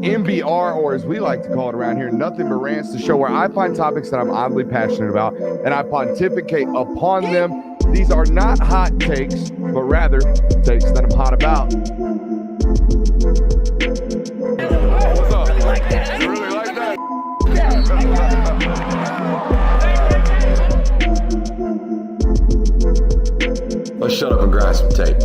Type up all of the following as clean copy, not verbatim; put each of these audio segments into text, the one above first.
NBR, or as we like to call it around here, Nothing But Rants, the show where I find topics that I'm oddly passionate about and I pontificate upon them. These are not hot takes, but rather takes that I'm hot about. What's up? You like that? You really like that? Let's shut up and grind some tape.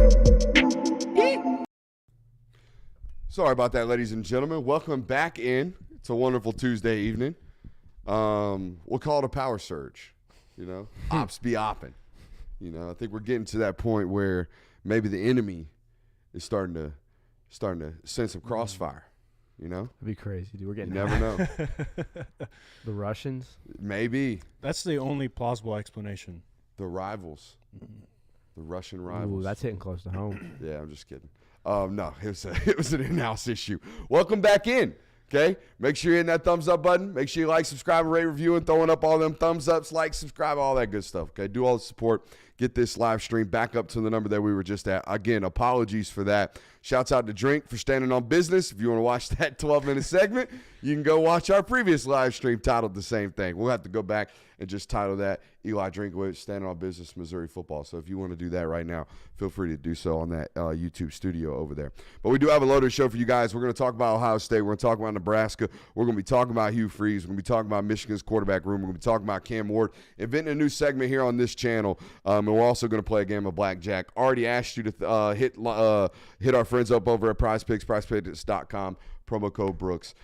Sorry about that, ladies and gentlemen. Welcome back in. It's a wonderful Tuesday evening. We'll call it a power surge. You know, ops be opping. You know, I think we're getting to that point where maybe the enemy is starting to sense some crossfire. You know, that'd be crazy, dude. We're getting. You never know. The Russians, maybe. That's the only plausible explanation. The rivals, the Russian rivals. Ooh, that's hitting close to home. Yeah, I'm just kidding. No, it was an in-house issue. Welcome back in. Okay, make sure you're hitting that thumbs up button. Make sure you like, subscribe, rate, review, and throwing up all them thumbs ups, like, subscribe, all that good stuff. Okay, do all the support. Get this live stream back up to the number that we were just at. Again, apologies for that. Shouts out to Drink for standing on business. If you want to watch that 12-minute segment, you can go watch our previous live stream titled the same thing. We'll have to go back and just title that Eli Drinkwitz, Standing on Business, Missouri Football. So if you want to do that right now, feel free to do so on that YouTube studio over there. But we do have a loaded show for you guys. We're going to talk about Ohio State. We're going to talk about Nebraska. We're going to be talking about Hugh Freeze. We're going to be talking about Michigan's quarterback room. We're going to be talking about Cam Ward. Inventing a new segment here on this channel. And we're also going to play a game of Blackjack. Already asked you to hit our friends up over at PrizePicks, PrizePicks.com. Promo code Brooks.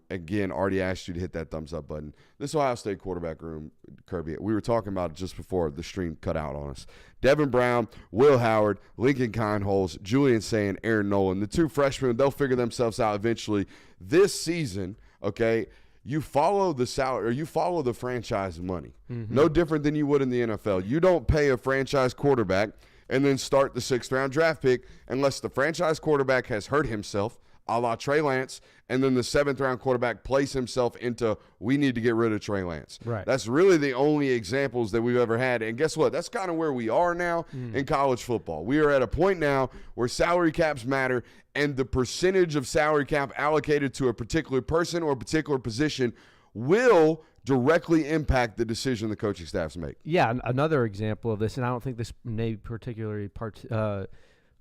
Again, already asked you to hit that thumbs up button. This Ohio State quarterback room, Kirby, we were talking about it just before the stream cut out on us. Devin Brown, Will Howard, Lincoln Kindholz, Julian Sayin, Aaron Nolan. The two freshmen, they'll figure themselves out eventually. This season, okay, you follow the salary or you follow the franchise money. Mm-hmm. No different than you would in the NFL. You don't pay a franchise quarterback and then start the 6th-round draft pick unless the franchise quarterback has hurt himself, a la Trey Lance, and then the 7th-round quarterback plays himself into, we need to get rid of Trey Lance. Right. That's really the only examples that we've ever had. And guess what? That's kind of where we are now in college football. We are at a point now where salary caps matter, and the percentage of salary cap allocated to a particular person or a particular position will directly impact the decision the coaching staffs make. Yeah, another example of this, and I don't think this may particularly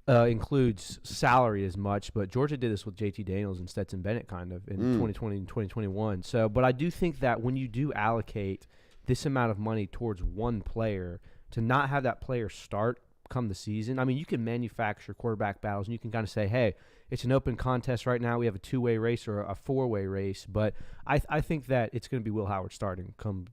includes salary as much, but Georgia did this with JT Daniels and Stetson Bennett kind of in 2020 and 2021. So, but I do think that when you do allocate this amount of money towards one player, to not have that player start come the season, I mean, you can manufacture quarterback battles and you can kind of say, hey, it's an open contest right now. We have a 2-way race or a 4-way race, but I think that it's going to be Will Howard starting come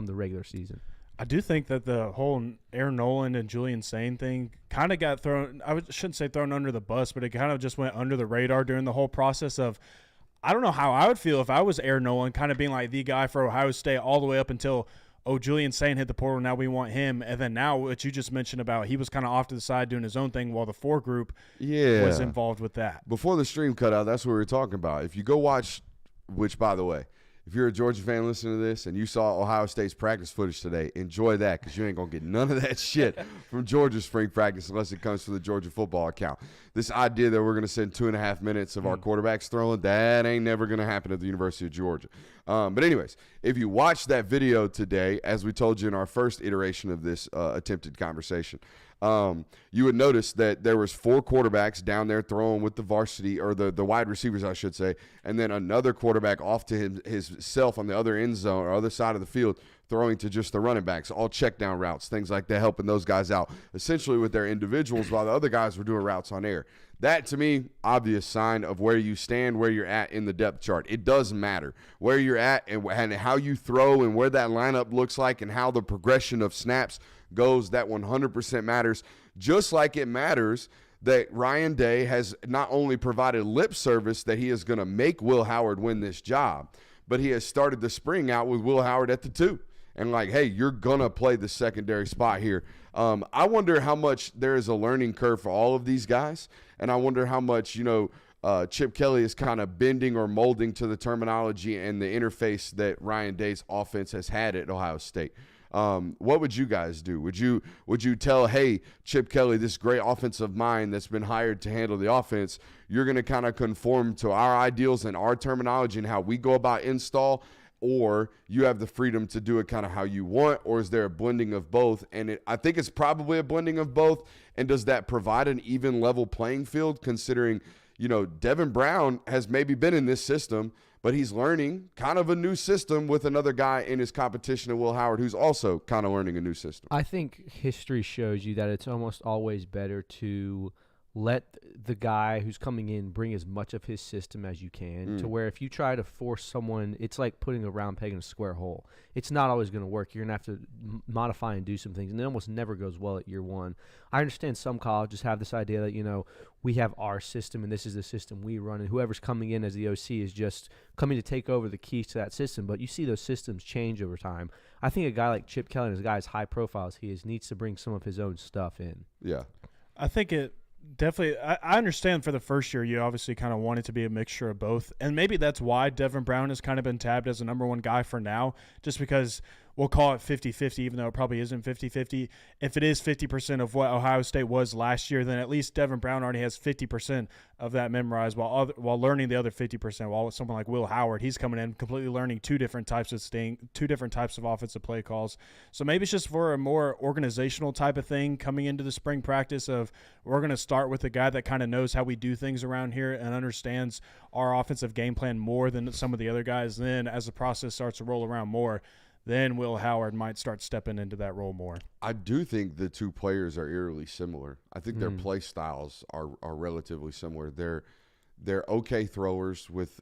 the regular season. I do think that the whole Aaron Nolan and Julian Sayin thing kind of got thrown – I shouldn't say thrown under the bus, but it kind of just went under the radar during the whole process of – I don't know how I would feel if I was Aaron Nolan, kind of being like the guy for Ohio State all the way up until, oh, Julian Sayin hit the portal, now we want him. And then now what you just mentioned about he was kind of off to the side doing his own thing while the 4 group was involved with that. Before the stream cut out, that's what we were talking about. If you go watch – which, by the way – if you're a Georgia fan listening to this and you saw Ohio State's practice footage today, enjoy that because you ain't going to get none of that shit from Georgia's spring practice unless it comes from the Georgia football account. This idea that we're going to send 2.5 minutes of our quarterbacks throwing, that ain't never going to happen at the University of Georgia. But anyways, if you watch that video today, as we told you in our first iteration of this attempted conversation, you would notice that there was 4 quarterbacks down there throwing with the varsity or the wide receivers, I should say, and then another quarterback off to himself on the other end zone or other side of the field throwing to just the running backs, all check down routes, things like that, helping those guys out essentially with their individuals while the other guys were doing routes on air. That, to me, obvious sign of where you stand, where you're at in the depth chart. It does matter where you're at and how you throw and where that lineup looks like and how the progression of snaps goes. That 100% matters, just like it matters that Ryan Day has not only provided lip service that he is going to make Will Howard win this job, but he has started the spring out with Will Howard at the 2. And like, hey, you're going to play the secondary spot here. I wonder how much there is a learning curve for all of these guys. And I wonder how much, Chip Kelly is kind of bending or molding to the terminology and the interface that Ryan Day's offense has had at Ohio State. What would you guys do? Would you tell, hey, Chip Kelly, this great offensive mind that's been hired to handle the offense, you're going to kind of conform to our ideals and our terminology and how we go about install, or you have the freedom to do it kind of how you want, or is there a blending of both? And I think it's probably a blending of both. And does that provide an even level playing field, considering, Devin Brown has maybe been in this system, but he's learning kind of a new system with another guy in his competition, and Will Howard, who's also kind of learning a new system. I think history shows you that it's almost always better to let the guy who's coming in bring as much of his system as you can, to where if you try to force someone, it's like putting a round peg in a square hole. It's not always going to work. You're going to have to modify and do some things, and it almost never goes well at year one. I understand some colleges have this idea that, we have our system and this is the system we run, and whoever's coming in as the OC is just coming to take over the keys to that system. But you see those systems change over time. I think a guy like Chip Kelly, and a guy as high profile as he is, needs to bring some of his own stuff in. Yeah. I think it definitely – I understand for the first year you obviously kind of want it to be a mixture of both. And maybe that's why Devin Brown has kind of been tabbed as the number one guy for now, just because – we'll call it 50-50, even though it probably isn't 50-50. If it is 50% of what Ohio State was last year, then at least Devin Brown already has 50% of that memorized while learning the other 50%. While someone like Will Howard, he's coming in completely learning two different types of offensive play calls. So maybe it's just for a more organizational type of thing coming into the spring practice of we're going to start with a guy that kind of knows how we do things around here and understands our offensive game plan more than some of the other guys. Then as the process starts to roll around more, then Will Howard might start stepping into that role more. I do think the two players are eerily similar. I think their play styles are relatively similar. They're okay throwers with,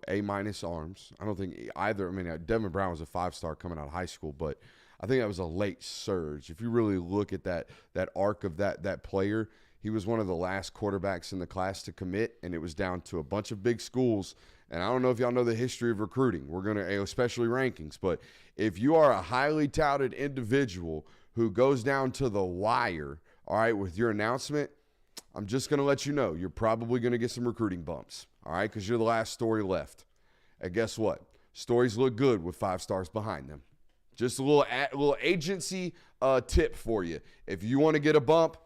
A-minus arms. I don't think either. I mean, Devin Brown was a 5-star coming out of high school, but I think that was a late surge. If you really look at that arc of that player, he was one of the last quarterbacks in the class to commit, and it was down to a bunch of big schools. And I don't know if y'all know the history of recruiting. We're going to, especially rankings, but if you are a highly touted individual who goes down to the wire, all right, with your announcement, I'm just going to let you know you're probably going to get some recruiting bumps, all right, because you're the last story left. And guess what? Stories look good with 5 stars behind them. Just a little agency tip for you. If you want to get a bump,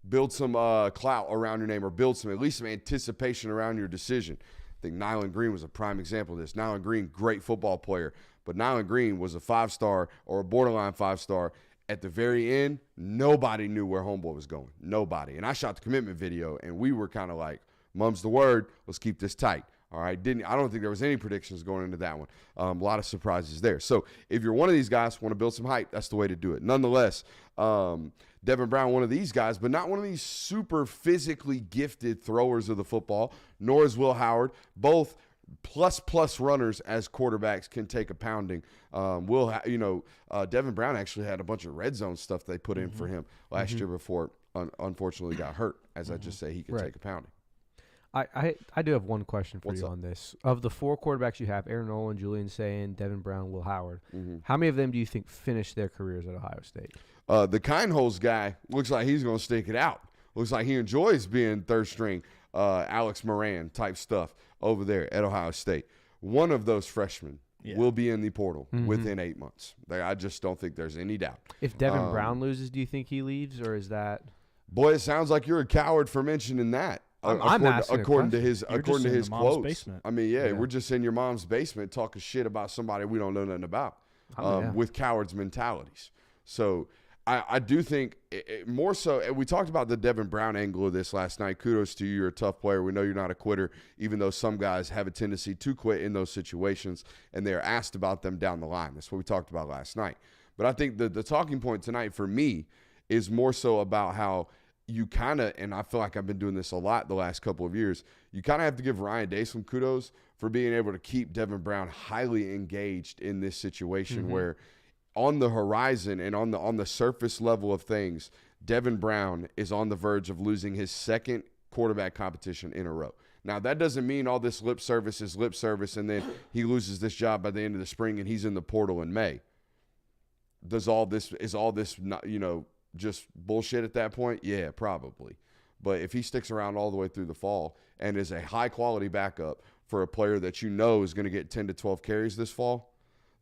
build some clout around your name, or build at least some anticipation around your decision. I think Nyland Green was a prime example of this. Nyland Green, great football player, but Nyland Green was a 5-star or a borderline 5-star. At the very end, nobody knew where homeboy was going. Nobody. And I shot the commitment video, and we were kind of like, mum's the word, let's keep this tight. All right, I don't think there was any predictions going into that one. A lot of surprises there. So if you're one of these guys, want to build some hype, that's the way to do it. Nonetheless, Devin Brown, one of these guys, but not one of these super physically gifted throwers of the football, nor is Will Howard. Both plus runners as quarterbacks can take a pounding. Devin Brown actually had a bunch of red zone stuff they put in for him last year before unfortunately got hurt. As I just say, he could take a pounding. I do have one question for you on this. Of the 4 quarterbacks you have, Aaron Nolan, Julian Sayin, Devin Brown, Will Howard, how many of them do you think finished their careers at Ohio State? The Kindholz guy looks like he's going to stick it out. Looks like he enjoys being third string Alex Moran type stuff over there at Ohio State. One of those freshmen will be in the portal within 8 months. I just don't think there's any doubt. If Devin Brown loses, do you think he leaves, or is that? Boy, it sounds like you're a coward for mentioning that. According to his quotes. Basement. I mean, we're just in your mom's basement talking shit about somebody we don't know nothing about with cowards mentalities. So I do think more so, and we talked about the Devin Brown angle of this last night. Kudos to you. You're a tough player. We know you're not a quitter, even though some guys have a tendency to quit in those situations, and they're asked about them down the line. That's what we talked about last night. But I think the talking point tonight for me is more so about how you kind of, and I feel like I've been doing this a lot the last couple of years, you kind of have to give Ryan Day some kudos for being able to keep Devin Brown highly engaged in this situation where on the horizon and on the surface level of things, Devin Brown is on the verge of losing his second quarterback competition in a row. Now, that doesn't mean all this lip service is lip service and then he loses this job by the end of the spring and he's in the portal in May. Is all this not, just bullshit at that point? Yeah, probably. But if he sticks around all the way through the fall and is a high-quality backup for a player that is going to get 10 to 12 carries this fall,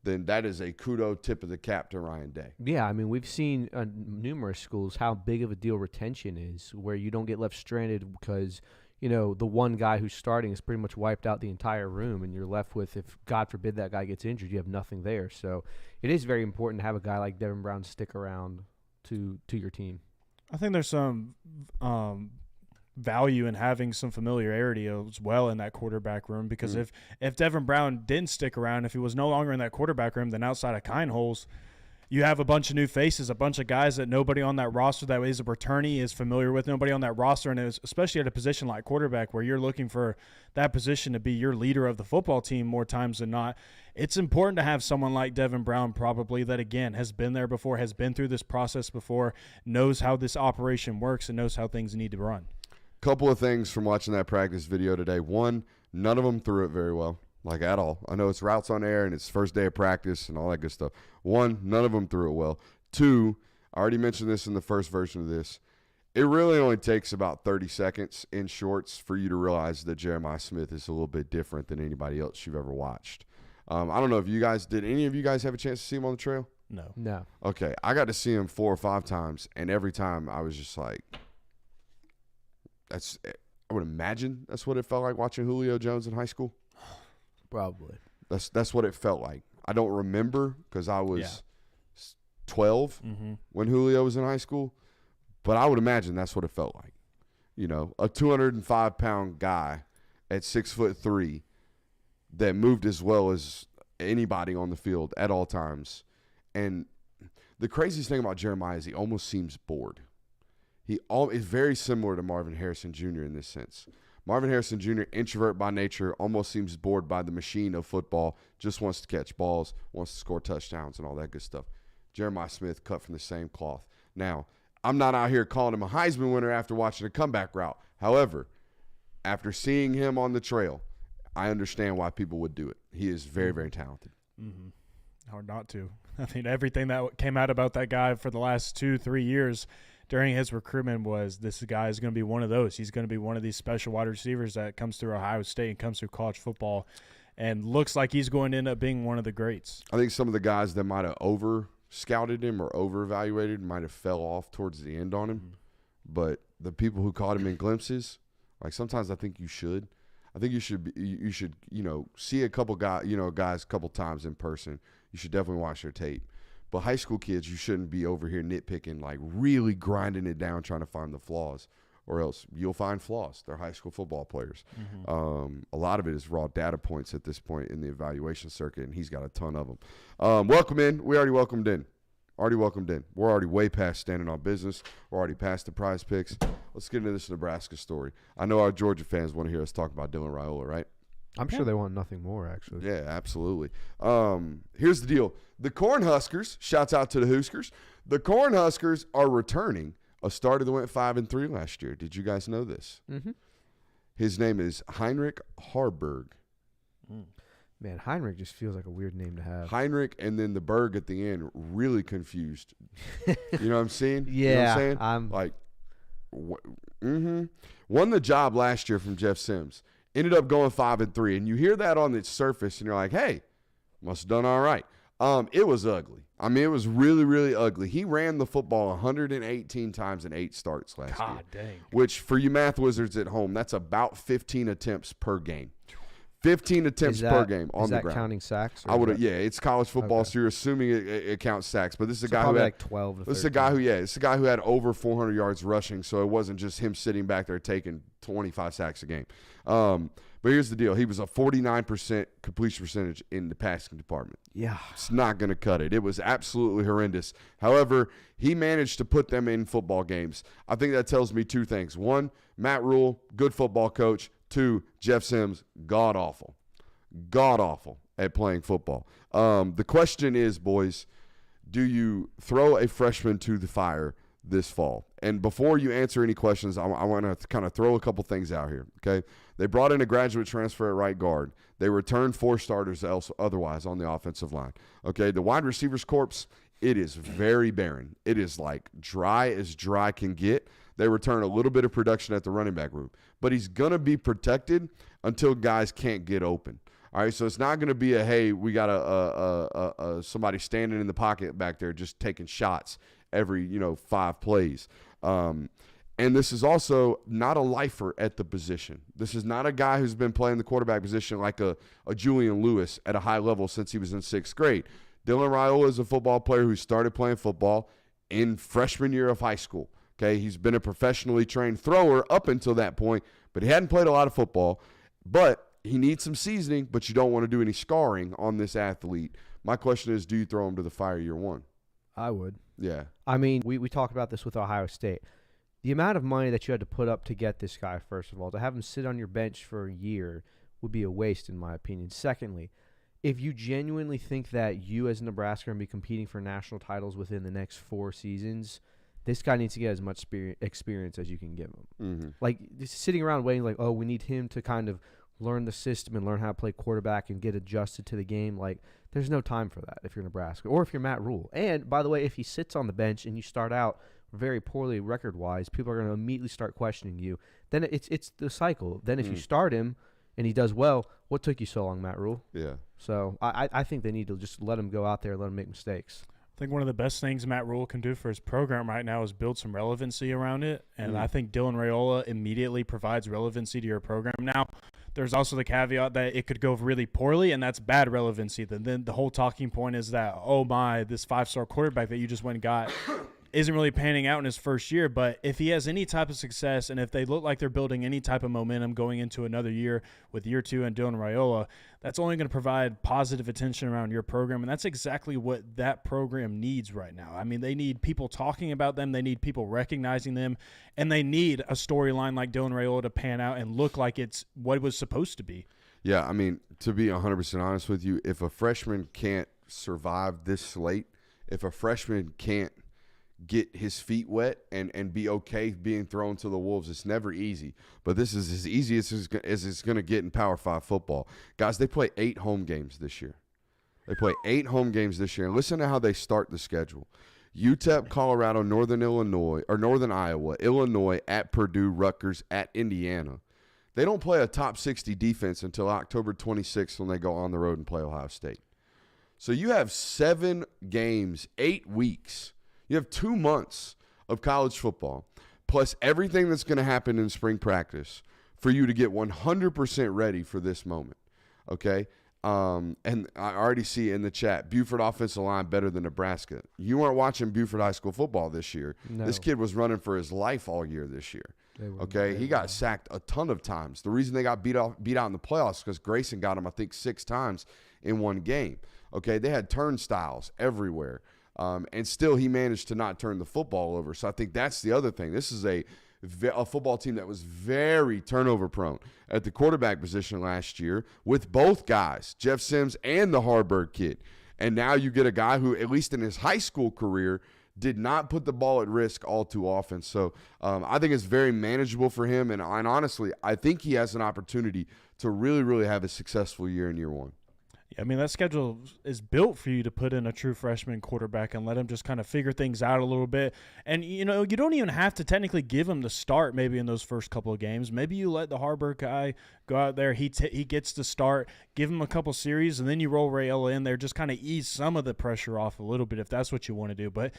then that is a kudo tip of the cap to Ryan Day. Yeah, I mean, we've seen numerous schools how big of a deal retention is, where you don't get left stranded because, the one guy who's starting has pretty much wiped out the entire room, and you're left with, if God forbid that guy gets injured, you have nothing there. So it is very important to have a guy like Devin Brown stick around to your team. I think there's some value in having some familiarity as well in that quarterback room, because if Devin Brown didn't stick around, if he was no longer in that quarterback room, then outside of Kindholes, you have a bunch of new faces, a bunch of guys that nobody on that roster that is a returnee is familiar with, nobody on that roster, and especially at a position like quarterback where you're looking for that position to be your leader of the football team more times than not. It's important to have someone like Devin Brown probably that, again, has been there before, has been through this process before, knows how this operation works, and knows how things need to run. Couple of things from watching that practice video today. One, none of them threw it very well, like at all. I know it's routes on air and it's first day of practice and all that good stuff. One, none of them threw it well. Two, I already mentioned this in the first version of this. It really only takes about 30 seconds in shorts for you to realize that Jeremiah Smith is a little bit different than anybody else you've ever watched. I don't know if did any of you guys have a chance to see him on the trail? No. Okay, I got to see him 4 or 5 times, and every time I was just like, I would imagine that's what it felt like watching Julio Jones in high school. Probably. That's what it felt like. I don't remember because I was 12 when Julio was in high school, but I would imagine that's what it felt like. A 205-pound guy at 6'3" that moved as well as anybody on the field at all times. And the craziest thing about Jeremiah is he almost seems bored. He is very similar to Marvin Harrison Jr. in this sense. Marvin Harrison Jr., introvert by nature, almost seems bored by the machine of football, just wants to catch balls, wants to score touchdowns and all that good stuff. Jeremiah Smith cut from the same cloth. Now, I'm not out here calling him a Heisman winner after watching a comeback route. However, after seeing him on the trail, I understand why people would do it. He is very, very talented. Hard not to. I mean, everything that came out about that guy for the last 2-3 years during his recruitment was this guy is going to be one of those. He's going to be one of these special wide receivers that comes through Ohio State and comes through college football and looks like he's going to end up being one of the greats. I think some of the guys that might have over-scouted him or over-evaluated might have fell off towards the end on him. But the people who caught him in glimpses, like sometimes I think you should. I think you should see a couple guys a couple times in person. You should definitely watch their tape. But high school kids, you shouldn't be over here nitpicking, like really grinding it down, trying to find the flaws, or else you'll find flaws. They're high school football players. A lot of it is raw data points at this point in the evaluation circuit, and he's got a ton of them. Welcome in. We already welcomed in. We're already way past standing on business. We're already past the prize picks. Let's get into this Nebraska story. I know our Georgia fans want to hear us talk about Dylan Raiola, right? I'm sure they want nothing more, actually. Yeah, absolutely. Here's the deal. The Cornhuskers, shouts out to the Huskers. The Cornhuskers are returning a starter that went 5-3 last year. Did you guys know this? His name is Heinrich Harburg. Man, Heinrich just feels like a weird name to have. Heinrich and then the Berg at the end really confused. You know what I'm saying? Yeah. You know what I'm saying? Won the job last year from Jeff Sims. Ended up going 5-3. And you hear that on its surface and you're like, hey, must have done all right. It was ugly. I mean, it was really, really ugly. He ran the football 118 times in 8 starts last year. God dang. Which, for you math wizards at home, that's about 15 attempts per game. 15 attempts per game on the ground. Is that counting sacks? Yeah, it's college football, so you're assuming it counts sacks. But this is a guy who probably had like 12 to 13. This is a guy who had over 400 yards rushing, so it wasn't just him sitting back there taking 25 sacks a game. But here's the deal. He was a 49% completion percentage in the passing department. Yeah. It's not going to cut it. It was absolutely horrendous. However, he managed to put them in football games. I think that tells me 2 things. 1, Matt Rule, good football coach. 2, Jeff Sims, god-awful at playing football. The question is, boys, do you throw a freshman to the fire this fall? And before you answer any questions, I want to kind of throw a couple things out here, okay? They brought in a graduate transfer at right guard. They returned 4 starters otherwise on the offensive line, okay? The wide receivers corps, it is very barren. It is like dry as dry can get. They return a little bit of production at the running back room. But he's going to be protected until guys can't get open. All right, so it's not going to be hey, we got a somebody standing in the pocket back there just taking shots every 5 plays. And this is also not a lifer at the position. This is not a guy who's been playing the quarterback position like a Julian Lewis at a high level since he was in 6th grade. Dylan Raiola is a football player who started playing football in freshman year of high school. Okay, he's been a professionally trained thrower up until that point, but he hadn't played a lot of football. But he needs some seasoning, but you don't want to do any scarring on this athlete. My question is, do you throw him to the fire year one? I would. Yeah. I mean, we talked about this with Ohio State. The amount of money that you had to put up to get this guy, first of all, to have him sit on your bench for a year would be a waste, in my opinion. Secondly, if you genuinely think that you as Nebraska are going to be competing for national titles within the next 4 seasons, this guy needs to get as much experience as you can give him. Mm-hmm. Like, just sitting around waiting like, oh, we need him to kind of learn the system and learn how to play quarterback and get adjusted to the game. Like, there's no time for that if you're Nebraska or if you're Matt Rule. And, by the way, if he sits on the bench and you start out very poorly record-wise, people are going to immediately start questioning you. Then it's the cycle. Then if you start him and he does well, what took you so long, Matt Rule? Yeah. So I think they need to just let him go out there, let him make mistakes. I think one of the best things Matt Rule can do for his program right now is build some relevancy around it. And I think Dylan Raiola immediately provides relevancy to your program. Now, there's also the caveat that it could go really poorly, and that's bad relevancy. Then the whole talking point is that, oh, my, this 5-star quarterback that you just went and got isn't really panning out in his first year. But if he has any type of success and if they look like they're building any type of momentum going into another year with year 2 and Dylan Raiola, that's only going to provide positive attention around your program. And that's exactly what that program needs right now. I mean, they need people talking about them. They need people recognizing them. And they need a storyline like Dylan Raiola to pan out and look like it's what it was supposed to be. Yeah, I mean, to be 100% honest with you, if a freshman can't survive this slate, if a freshman can't get his feet wet and be okay being thrown to the wolves, it's never easy. But this is as easy as it's going to get in Power 5 football. Guys, they play 8 home games this year. They play 8 home games this year. And listen to how they start the schedule. UTEP, Colorado, Northern Iowa, Illinois, at Purdue, Rutgers, at Indiana. They don't play a top 60 defense until October 26th when they go on the road and play Ohio State. So you have 7 games, 8 weeks. You have 2 months of college football, plus everything that's going to happen in spring practice for you to get 100% ready for this moment, okay? And I already see in the chat, Buford offensive line better than Nebraska. You weren't watching Buford High School football this year. No. This kid was running for his life all year this year, okay? He got sacked a ton of times. The reason they got beat out in the playoffs is because Grayson got him, I think, 6 times in one game, okay? They had turnstiles everywhere. And still he managed to not turn the football over. So I think that's the other thing. This is a football team that was very turnover prone at the quarterback position last year with both guys, Jeff Sims and the Harburg kid. And now you get a guy who, at least in his high school career, did not put the ball at risk all too often. So I think it's very manageable for him. And honestly, I think he has an opportunity to really, really have a successful year in year one. I mean, that schedule is built for you to put in a true freshman quarterback and let him just kind of figure things out a little bit. And, you don't even have to technically give him the start maybe in those first couple of games. Maybe you let the Harburg guy go out there. He gets the start, give him a couple series, and then you roll Raiola in there. Just kind of ease some of the pressure off a little bit if that's what you want to do. But,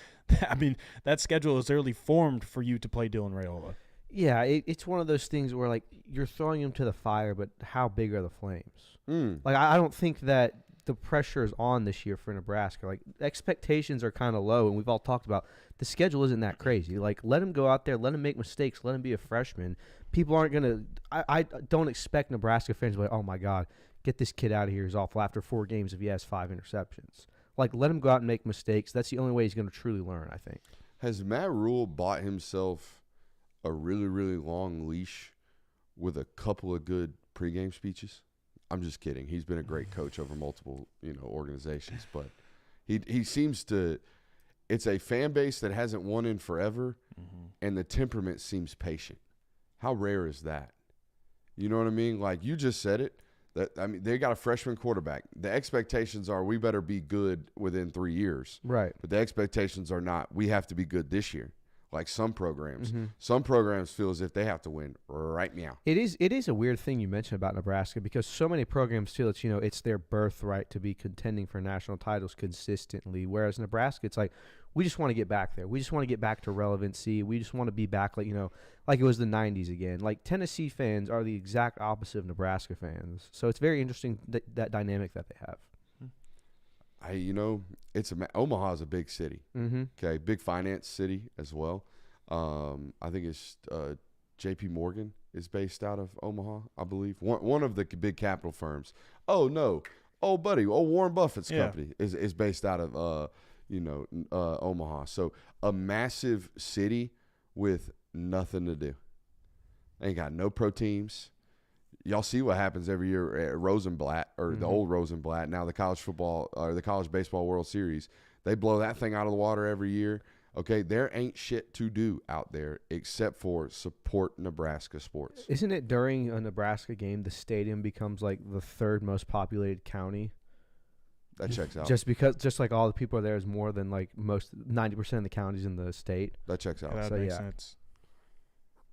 I mean, that schedule is early formed for you to play Dylan Raiola. Yeah, it's one of those things where, like, you're throwing him to the fire, but how big are the flames? Like, I don't think that the pressure is on this year for Nebraska. Like, expectations are kind of low, and we've all talked about the schedule isn't that crazy. Like, let him go out there, let him make mistakes, let him be a freshman. People aren't going to – I don't expect Nebraska fans to be like, oh, my God, get this kid out of here. He's awful after 4 games if he has 5 interceptions. Like, let him go out and make mistakes. That's the only way he's going to truly learn, I think. Has Matt Rule bought himself a really, really long leash with a couple of good pregame speeches? I'm just kidding. He's been a great coach over multiple, organizations, but he seems to. It's a fan base that hasn't won in forever, and the temperament seems patient. How rare is that? You know what I mean? Like you just said it. They got a freshman quarterback. The expectations are we better be good within 3 years, right? But the expectations are not we have to be good this year. like some programs. Mm-hmm. Some programs feel as if they have to win right now. It is a weird thing you mentioned about Nebraska because so many programs feel it's their birthright to be contending for national titles consistently, whereas Nebraska, it's like we just want to get back there. We just want to get back to relevancy. We just want to be back like it was the 90s again. Like Tennessee fans are the exact opposite of Nebraska fans. So it's very interesting that dynamic that they have. Omaha's a big city. Mm-hmm. Okay, big finance city as well. I think it's J.P. Morgan is based out of Omaha, I believe. One of the big capital firms. Oh no, Warren Buffett's company is based out of Omaha. So a massive city with nothing to do. Ain't got no pro teams. Y'all see what happens every year at Rosenblatt or the old Rosenblatt, now the college football or the college baseball World Series. They blow that thing out of the water every year. Okay, there ain't shit to do out there except for support Nebraska sports. Isn't it during a Nebraska game the stadium becomes like the third most populated county? That checks out. Just like all the people are there is more than like 90% of the counties in the state. That checks out. That makes sense.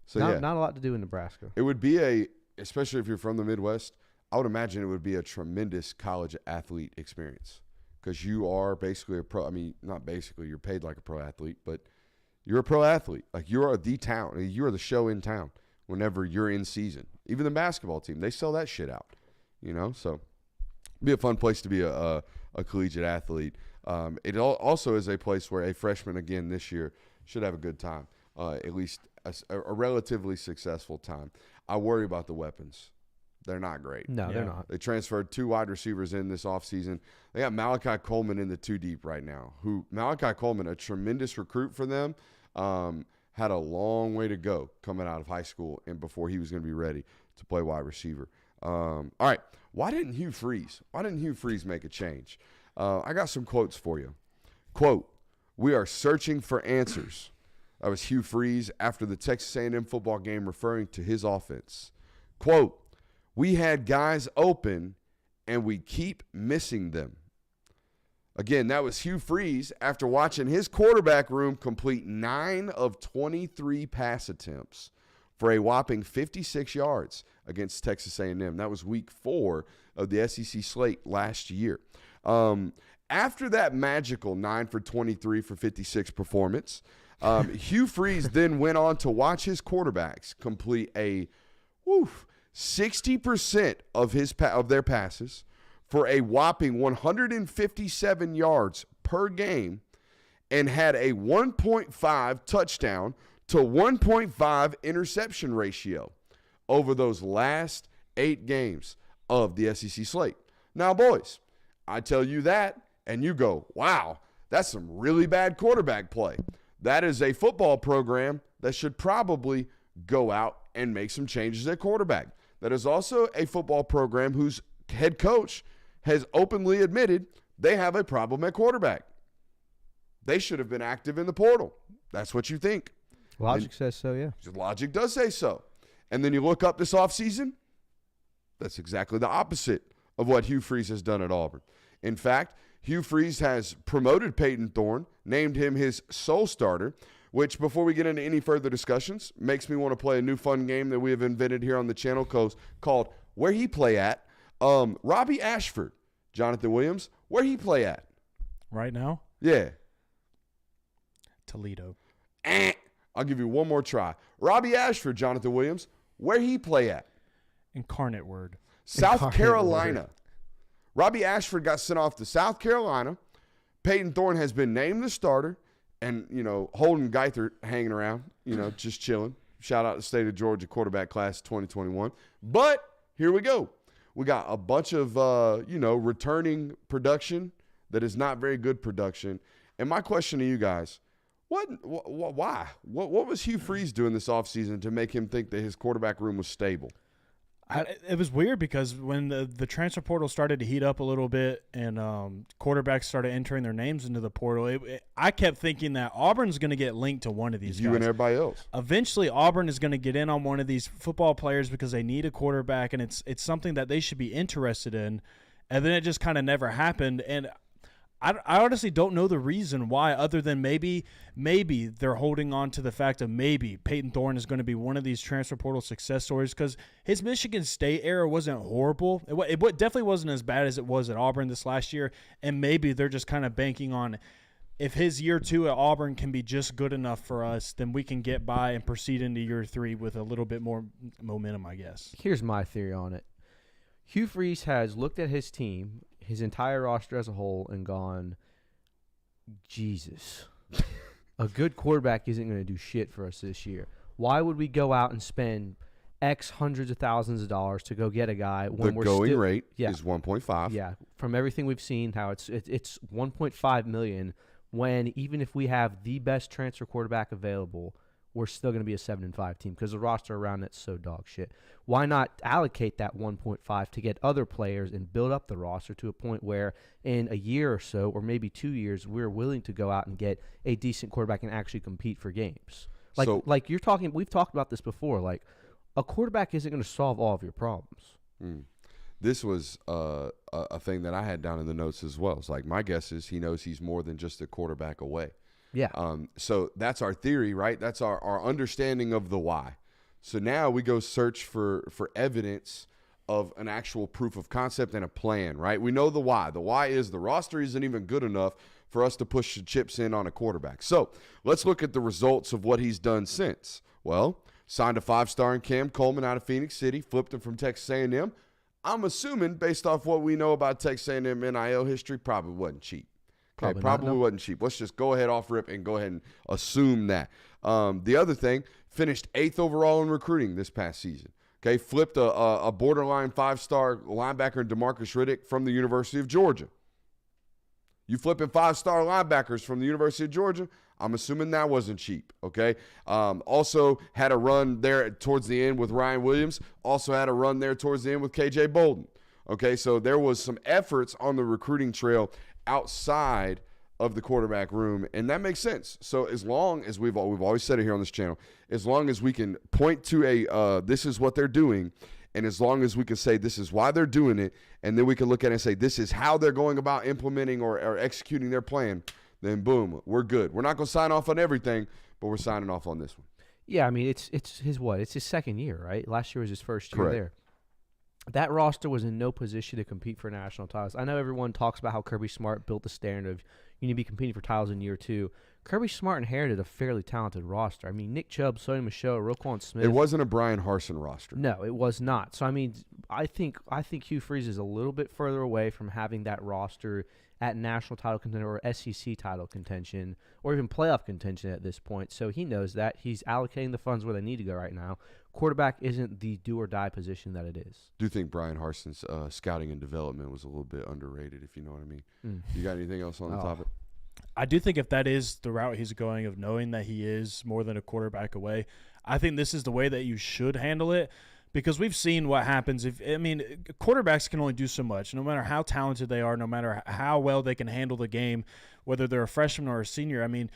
So not a lot to do in Nebraska. It would be especially if you're from the Midwest, I would imagine it would be a tremendous college athlete experience because you are basically a pro. I mean, not basically, you're paid like a pro athlete, but you're a pro athlete. Like you are the town. You are the show in town whenever you're in season. Even the basketball team, they sell that shit out, so it'd be a fun place to be a collegiate athlete. It also is a place where a freshman, again, this year should have a good time, at least a relatively successful time. I worry about the weapons. They're not great. No, they're not. They transferred 2 wide receivers in this offseason. They got Malachi Coleman in the 2 deep right now. Malachi Coleman, a tremendous recruit for them, had a long way to go coming out of high school and before he was going to be ready to play wide receiver. All right. Why didn't Hugh Freeze make a change? I got some quotes for you. Quote, "We are searching for answers." That was Hugh Freeze after the Texas A&M football game referring to his offense. Quote, "We had guys open and we keep missing them." Again, that was Hugh Freeze after watching his quarterback room complete 9 of 23 pass attempts for a whopping 56 yards against Texas A&M. That was week 4 of the SEC slate last year. After that magical 9 for 23 for 56 performance, Hugh Freeze then went on to watch his quarterbacks complete a 60% of their passes for a whopping 157 yards per game and had a 1.5 touchdown to 1.5 interception ratio over those last 8 games of the SEC slate. Now, boys, I tell you that, and you go, wow, that's some really bad quarterback play. That is a football program that should probably go out and make some changes at quarterback. That is also a football program whose head coach has openly admitted they have a problem at quarterback. They should have been active in the portal. That's what you think. Logic says so, yeah. Logic does say so. And then you look up this offseason, that's exactly the opposite of what Hugh Freeze has done at Auburn. In fact, Hugh Freeze has promoted Peyton Thorne, named him his sole starter, which, before we get into any further discussions, makes me want to play a new fun game that we have invented here on the channel called Where He Play At. Robbie Ashford, Jonathan Williams, where he play at? Right now? Yeah. Toledo. I'll give you one more try. Robbie Ashford, Jonathan Williams, where he play at? Incarnate Word. South Carolina. Robbie Ashford got sent off to South Carolina. Peyton Thorne has been named the starter. And, Holden Geithert hanging around, just chilling. Shout out to the state of Georgia quarterback class 2021. But here we go. We got a bunch of, returning production that is not very good production. And my question to you guys, why? What was Hugh Freeze doing this offseason to make him think that his quarterback room was stable? It was weird because when the transfer portal started to heat up a little bit and quarterbacks started entering their names into the portal, I kept thinking that Auburn's going to get linked to one of these guys. You and everybody else. Eventually, Auburn is going to get in on one of these football players because they need a quarterback, and it's something that they should be interested in. And then it just kind of never happened. And I honestly don't know the reason why, other than maybe they're holding on to the fact of maybe Peyton Thorne is going to be one of these transfer portal success stories, because his Michigan State era wasn't horrible. It definitely wasn't as bad as it was at Auburn this last year, and maybe they're just kind of banking on if his year 2 at Auburn can be just good enough for us, then we can get by and proceed into year 3 with a little bit more momentum, I guess. Here's my theory on it. Hugh Freeze has looked at his team, his entire roster as a whole, and gone, Jesus, a good quarterback isn't going to do shit for us this year. Why would we go out and spend X hundreds of thousands of dollars to go get a guy when The going rate is 1.5. Yeah, from everything we've seen, how it's 1.5 million. When even if we have the best transfer quarterback available, we're still going to be a 7-5 team because the roster around it's so dog shit. Why not allocate that 1.5 to get other players and build up the roster to a point where in a year or so, or maybe 2 years, we're willing to go out and get a decent quarterback and actually compete for games? Like you're talking, we've talked about this before. Like, a quarterback isn't going to solve all of your problems. This was a thing that I had down in the notes as well. It's like, my guess is he knows he's more than just a quarterback away. Yeah. So that's our theory, right? That's our understanding of the why. So now we go search for evidence of an actual proof of concept and a plan, right? We know the why. The why is the roster isn't even good enough for us to push the chips in on a quarterback. So let's look at the results of what he's done since. Well, signed a 5-star in Cam Coleman out of Phoenix City, flipped him from Texas A&M. I'm assuming, based off what we know about Texas A&M NIL history, probably wasn't cheap. Okay, probably wasn't cheap. Let's just go ahead off rip and go ahead and assume that. The other thing, finished 8th overall in recruiting this past season. Okay, flipped a borderline 5-star linebacker, DeMarcus Riddick, from the University of Georgia. You flipping 5-star linebackers from the University of Georgia, I'm assuming that wasn't cheap, okay? Also had a run there towards the end with Ryan Williams. Also had a run there towards the end with K.J. Bolden. Okay, so there was some efforts on the recruiting trail outside of the quarterback room, and that makes sense. So as long as we've always said it here on this channel, as long as we can point to this is what they're doing, and as long as we can say this is why they're doing it, and then we can look at it and say this is how they're going about implementing or executing their plan, then boom, we're good. We're not going to sign off on everything, but we're signing off on this one. Yeah, I mean, it's his second year, right? Last year was his first year Correct. there. That roster was in no position to compete for national titles. I know everyone talks about how Kirby Smart built the standard of you need to be competing for titles in year 2. Kirby Smart inherited a fairly talented roster. I mean, Nick Chubb, Sonny Michel, Roquan Smith. It wasn't a Brian Harsin roster. No, it was not. So, I mean, I think Hugh Freeze is a little bit further away from having that roster at national title contention or SEC title contention or even playoff contention at this point. So he knows that. He's allocating the funds where they need to go right now. Quarterback isn't the do-or-die position that it is. Do you think Brian Harsin's scouting and development was a little bit underrated, if you know what I mean? You got anything else on the topic? I do think if that is the route he's going of knowing that he is more than a quarterback away, I think this is the way that you should handle it, because we've seen what happens. Quarterbacks can only do so much, no matter how talented they are, no matter how well they can handle the game, whether they're a freshman or a senior. I mean,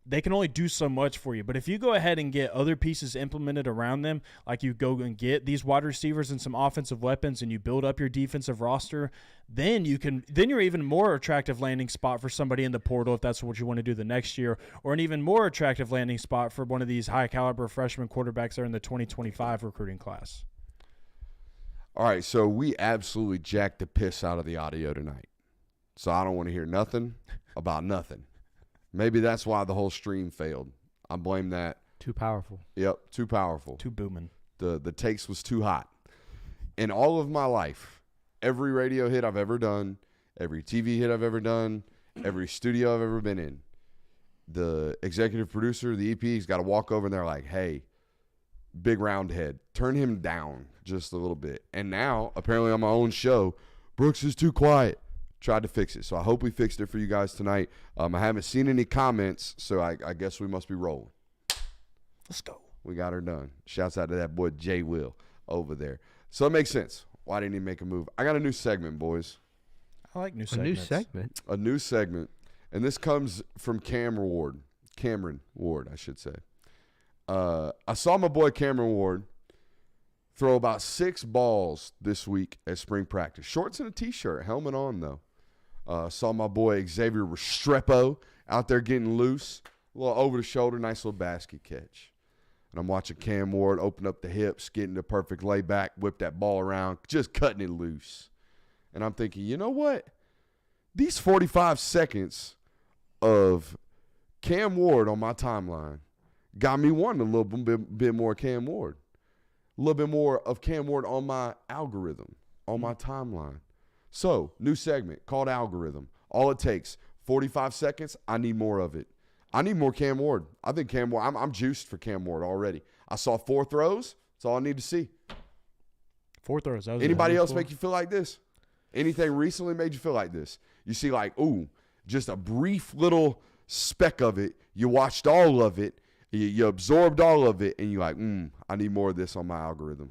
they can only do so much for you. But if you go ahead and get other pieces implemented around them, like you go and get these wide receivers and some offensive weapons, and you build up your defensive roster, then you're even more attractive landing spot for somebody in the portal if that's what you want to do the next year, or an even more attractive landing spot for one of these high caliber freshman quarterbacks that are in the 2025 recruiting class. All right, so we absolutely jacked the piss out of the audio tonight. So I don't want to hear nothing about nothing. Maybe that's why the whole stream failed. I blame that. Too powerful. Yep, too powerful. Too booming. The takes was too hot. In all of my life, every radio hit I've ever done, every TV hit I've ever done, every studio I've ever been in, the executive producer, the EP's got to walk over and they're like, hey, big round head, turn him down just a little bit. And now, apparently on my own show, Brooks is too quiet. Tried to fix it. So I hope we fixed it for you guys tonight. I haven't seen any comments, so I guess we must be rolling. Let's go. We got her done. Shouts out to that boy Jay Will over there. So it makes sense. Why didn't he make a move? I got a new segment, boys. I like new A segments. new segment? A new segment. And this comes from Cameron Ward, I should say. I saw my boy Cameron Ward throw about 6 balls this week at spring practice. Shorts and a T-shirt, helmet on, though. Saw my boy Xavier Restrepo out there getting loose. A little over the shoulder, nice little basket catch. And I'm watching Cam Ward open up the hips, getting the perfect layback, whip that ball around, just cutting it loose. And I'm thinking, you know what? These 45 seconds of Cam Ward on my timeline got me wanting a little bit more Cam Ward. A little bit more of Cam Ward on my algorithm, on my timeline. So, new segment called Algorithm. All it takes, 45 seconds, I need more of it. I need more Cam Ward. I think Cam Ward, I'm juiced for Cam Ward already. I saw 4 throws. That's all I need to see. 4 throws. Anybody else make you feel like this? Anything recently made you feel like this? You see like, ooh, just a brief little speck of it. You watched all of it. You absorbed all of it, and you're like, I need more of this on my algorithm.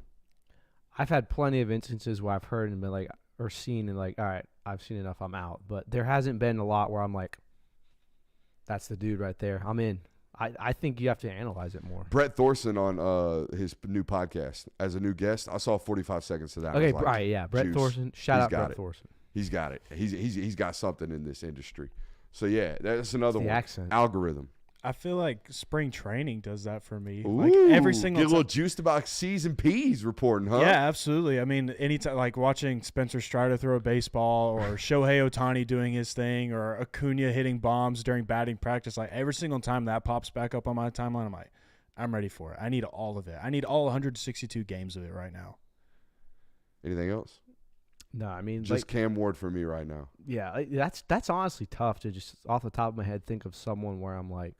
I've had plenty of instances where I've heard and been like, or seen and like, all right, I've seen enough, I'm out. But there hasn't been a lot where I'm like, that's the dude right there. I'm in. I think you have to analyze it more. Brett Thorson on his new podcast as a new guest, I saw 45 seconds of that. Okay, like, right, yeah. Brett Thorson. Shout out Brett Thorson. He's got it. He's got something in this industry. So, yeah, that's another one. Accent. Algorithm. I feel like spring training does that for me. Ooh, like every single get a little juiced about C's and P's reporting, huh? Yeah, absolutely. I mean, anytime like watching Spencer Strider throw a baseball or Shohei Ohtani doing his thing or Acuna hitting bombs during batting practice, like every single time that pops back up on my timeline, I'm like, I'm ready for it. I need all of it. I need all 162 games of it right now. Anything else? No, I mean just Cam Ward for me right now. Yeah, that's honestly tough to just off the top of my head think of someone where I'm like,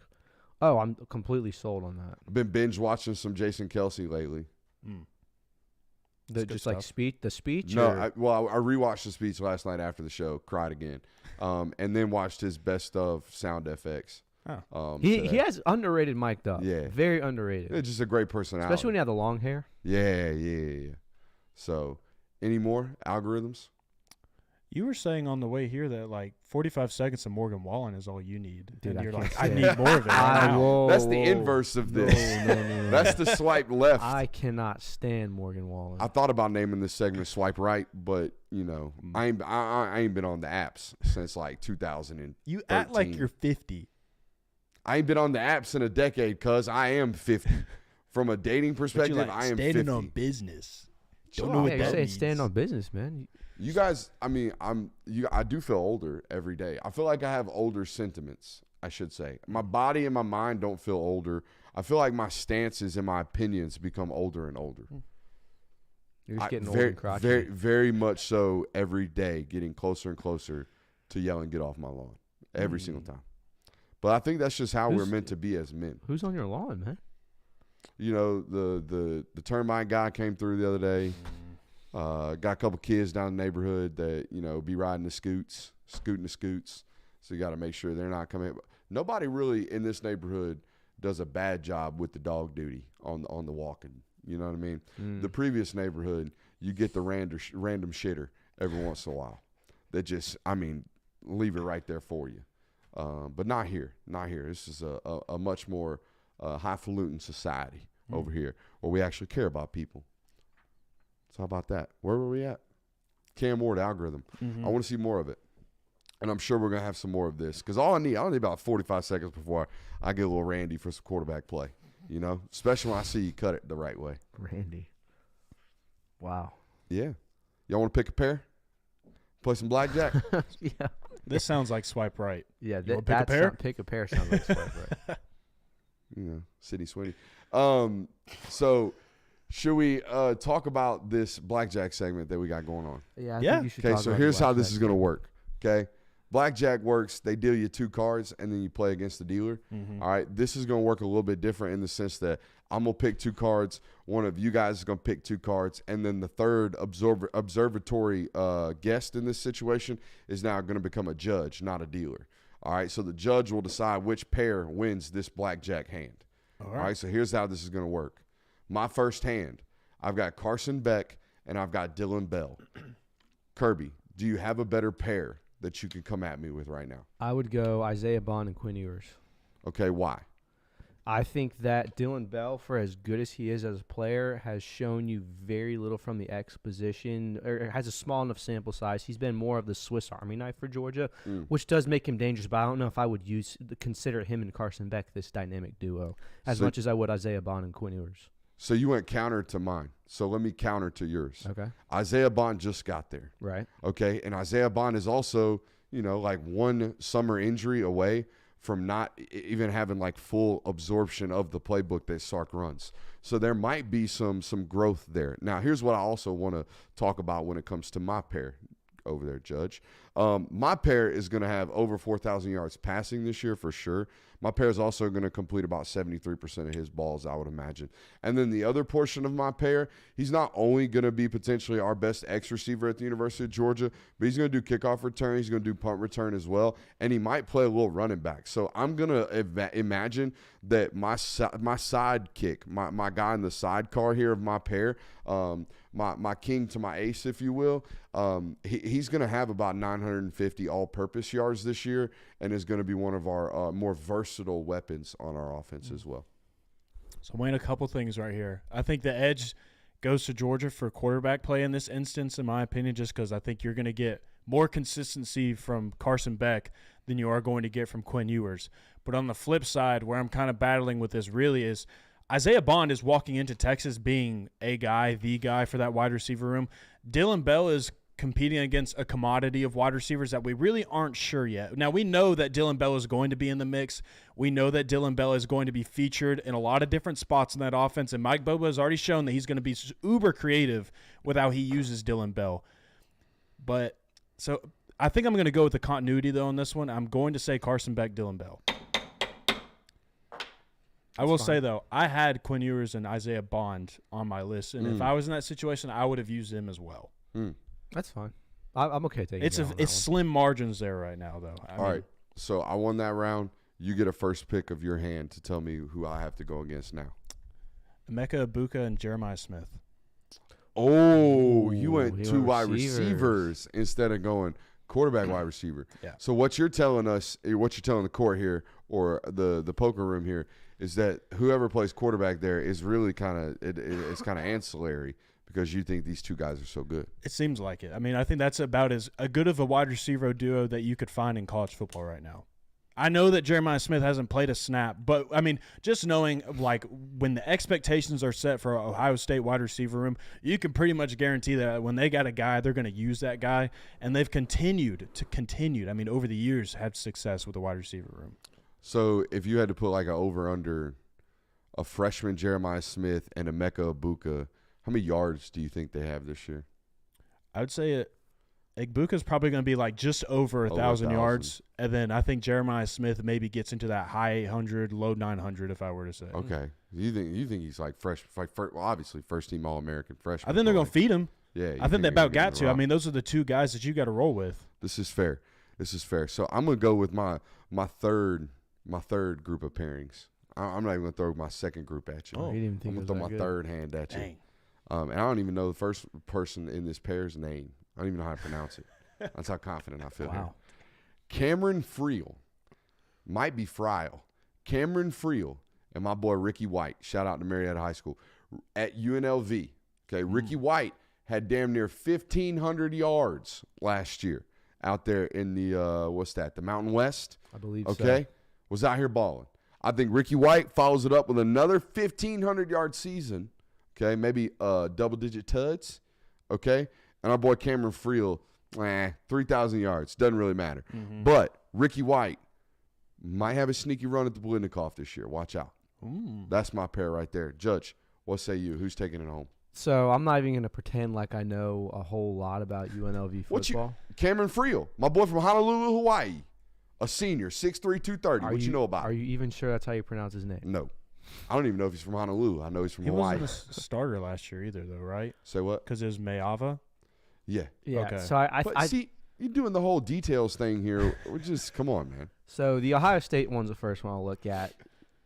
oh, I'm completely sold on that. I've been binge watching some Jason Kelce lately. Just like the speech? No, I rewatched the speech last night after the show, cried again, and then watched his best of sound FX. Oh. He has underrated mic'd up. Yeah. Very underrated. It's just a great personality. Especially when you have the long hair. Yeah. So, any more algorithms? You were saying on the way here that like 45 seconds of Morgan Wallen is all you need. Dude, and you're I like, can't I need more of it. That's the inverse of this. No. That's the swipe left. I cannot stand Morgan Wallen. I thought about naming this segment "Swipe Right," but you know, I ain't been on the apps since like 2000. You act like you're 50. I ain't been on the apps in a decade, cuz I am 50. From a dating perspective, like I am standing 50. on business. Don't know what you're that saying means. stand on business, man. You guys, I mean, I do feel older every day. I feel like I have older sentiments, I should say. My body and my mind don't feel older. I feel like my stances and my opinions become older and older. You're just getting old very, and crotchety. very, very much so every day, getting closer and closer to yelling, "Get off my lawn," every single time. But I think that's just how we're meant to be as men. Who's on your lawn, man? You know, the termite guy came through the other day. Got a couple kids down the neighborhood that, you know, be riding the scooting the scoots. So you got to make sure they're not coming. Nobody really in this neighborhood does a bad job with the dog duty on the walking. You know what I mean? The previous neighborhood, you get the random shitter every once in a while. That just, I mean, leave it right there for you. But not here. Not here. This is a much more highfalutin society over here where we actually care about people. So how about that? Where were we at? Cam Ward algorithm. I want to see more of it. And I'm sure we're going to have some more of this. Because I need about 45 seconds before I get a little Randy for some quarterback play. You know? Especially when I see you cut it the right way. Randy. Wow. Yeah. Y'all want to pick a pair? Play some blackjack? Yeah. This sounds like swipe right. Yeah, You wanna pick a pair? Pick a pair sounds like swipe right. You know, Sydney Sweeney. So should we talk about this blackjack segment that we got going on? Yeah, I Yeah. think you should Okay, talk so about here's the how this blackjack. is going to work. Okay, blackjack works. They deal you 2 cards, and then you play against the dealer. All right, this is going to work a little bit different in the sense that I'm going to pick 2 cards. One of you guys is going to pick 2 cards, and then the third observatory guest in this situation is now going to become a judge, not a dealer. All right, so the judge will decide which pair wins this blackjack hand. All right, so here's how this is going to work. My first hand, I've got Carson Beck, and I've got Dylan Bell. Kirby, do you have a better pair that you can come at me with right now? I would go Isaiah Bond and Quinn Ewers. Okay, why? I think that Dylan Bell, for as good as he is as a player, has shown you very little from the X position, or has a small enough sample size. He's been more of the Swiss Army knife for Georgia, which does make him dangerous, but I don't know if I would consider him and Carson Beck this dynamic duo as much as I would Isaiah Bond and Quinn Ewers. So you went counter to mine. So let me counter to yours. Okay. Isaiah Bond just got there. Right. Okay. And Isaiah Bond is also, like one summer injury away from not even having like full absorption of the playbook that Sark runs. So there might be some growth there. Now, here's what I also want to talk about when it comes to my pair over there, Judge. My pair is going to have over 4,000 yards passing this year for sure. My pair is also going to complete about 73% of his balls, I would imagine. And then the other portion of my pair, he's not only going to be potentially our best X receiver at the University of Georgia, but he's going to do kickoff return. He's going to do punt return as well. And he might play a little running back. So I'm going to imagine that my sidekick, my guy in the sidecar here of my pair, my king to my ace, if you will, he's going to have about 950 all-purpose yards this year and is going to be one of our more versatile weapons on our offense as well. So, Wayne, a couple things right here. I think the edge goes to Georgia for quarterback play in this instance, in my opinion, just because I think you're going to get more consistency from Carson Beck than you are going to get from Quinn Ewers. But on the flip side, where I'm kind of battling with this really is Isaiah Bond is walking into Texas being the guy for that wide receiver room. Dylan Bell is competing against a commodity of wide receivers that we really aren't sure yet. Now, we know that Dylan Bell is going to be in the mix. We know that Dylan Bell is going to be featured in a lot of different spots in that offense, and Mike Bobo has already shown that he's going to be uber creative with how he uses Dylan Bell. But so I think I'm going to go with the continuity, though, on this one. I'm going to say Carson Beck, Dylan Bell. I will say, though, I had Quinn Ewers and Isaiah Bond on my list, and if I was in that situation, I would have used them as well. That's fine. I'm okay taking it. It's slim margins there right now, though. All right. So I won that round. You get a first pick of your hand to tell me who I have to go against now. Emeka Egbuka and Jeremiah Smith. Oh, you went two wide receivers instead of going quarterback wide receiver. Yeah. So what you're telling us, what you're telling the court here or the poker room here is that whoever plays quarterback there is really it's kind of ancillary because you think these two guys are so good. It seems like it. I mean, I think that's about as good of a wide receiver duo that you could find in college football right now. I know that Jeremiah Smith hasn't played a snap, but, I mean, just knowing, like, when the expectations are set for Ohio State wide receiver room, you can pretty much guarantee that when they got a guy, they're going to use that guy, and they've continued, I mean, over the years, had success with the wide receiver room. So if you had to put, like, an over-under, a freshman Jeremiah Smith and Emeka Egbuka, how many yards do you think they have this year? I would say Egbuka's probably going to be like just over 1,000 yards, and then I think Jeremiah Smith maybe gets into that high 800, low 900 if I were to say. Okay, you think he's like fresh? Obviously first team All-American freshman. I think they're going to feed him. Yeah, I think they about got to. I mean, those are the two guys that you got to roll with. This is fair. So I'm going to go with my third group of pairings. I'm not even going to throw my second group at you. Oh, you didn't think I'm going to throw my third hand at you. Dang. And I don't even know the first person in this pair's name. I don't even know how to pronounce it. That's how confident I feel here. Cameron Friel. Might be Friel. Cameron Friel and my boy Ricky White. Shout out to Marietta High School. At UNLV. Okay, Ricky White had damn near 1,500 yards last year out there in the, the Mountain West. I believe so. Was out here balling. I think Ricky White follows it up with another 1,500-yard season. Okay, maybe double-digit tuds. Okay, and our boy Cameron Friel, 3,000 yards. Doesn't really matter. But Ricky White might have a sneaky run at the Blitnikoff this year. Watch out. That's my pair right there. Judge, what say you? Who's taking it home? So I'm not even going to pretend like I know a whole lot about UNLV football. Cameron Friel, my boy from Honolulu, Hawaii. A senior, 6'3", 230. What you know about him? Are you even sure that's how you pronounce his name? No. I don't even know if he's from Honolulu. I know he's from Hawaii. He wasn't a starter last year either, though, right? Say what? Because it was Mayava? Yeah. Okay. So I see, you're doing the whole details thing here. Come on, man. So the Ohio State one's the first one I'll look at.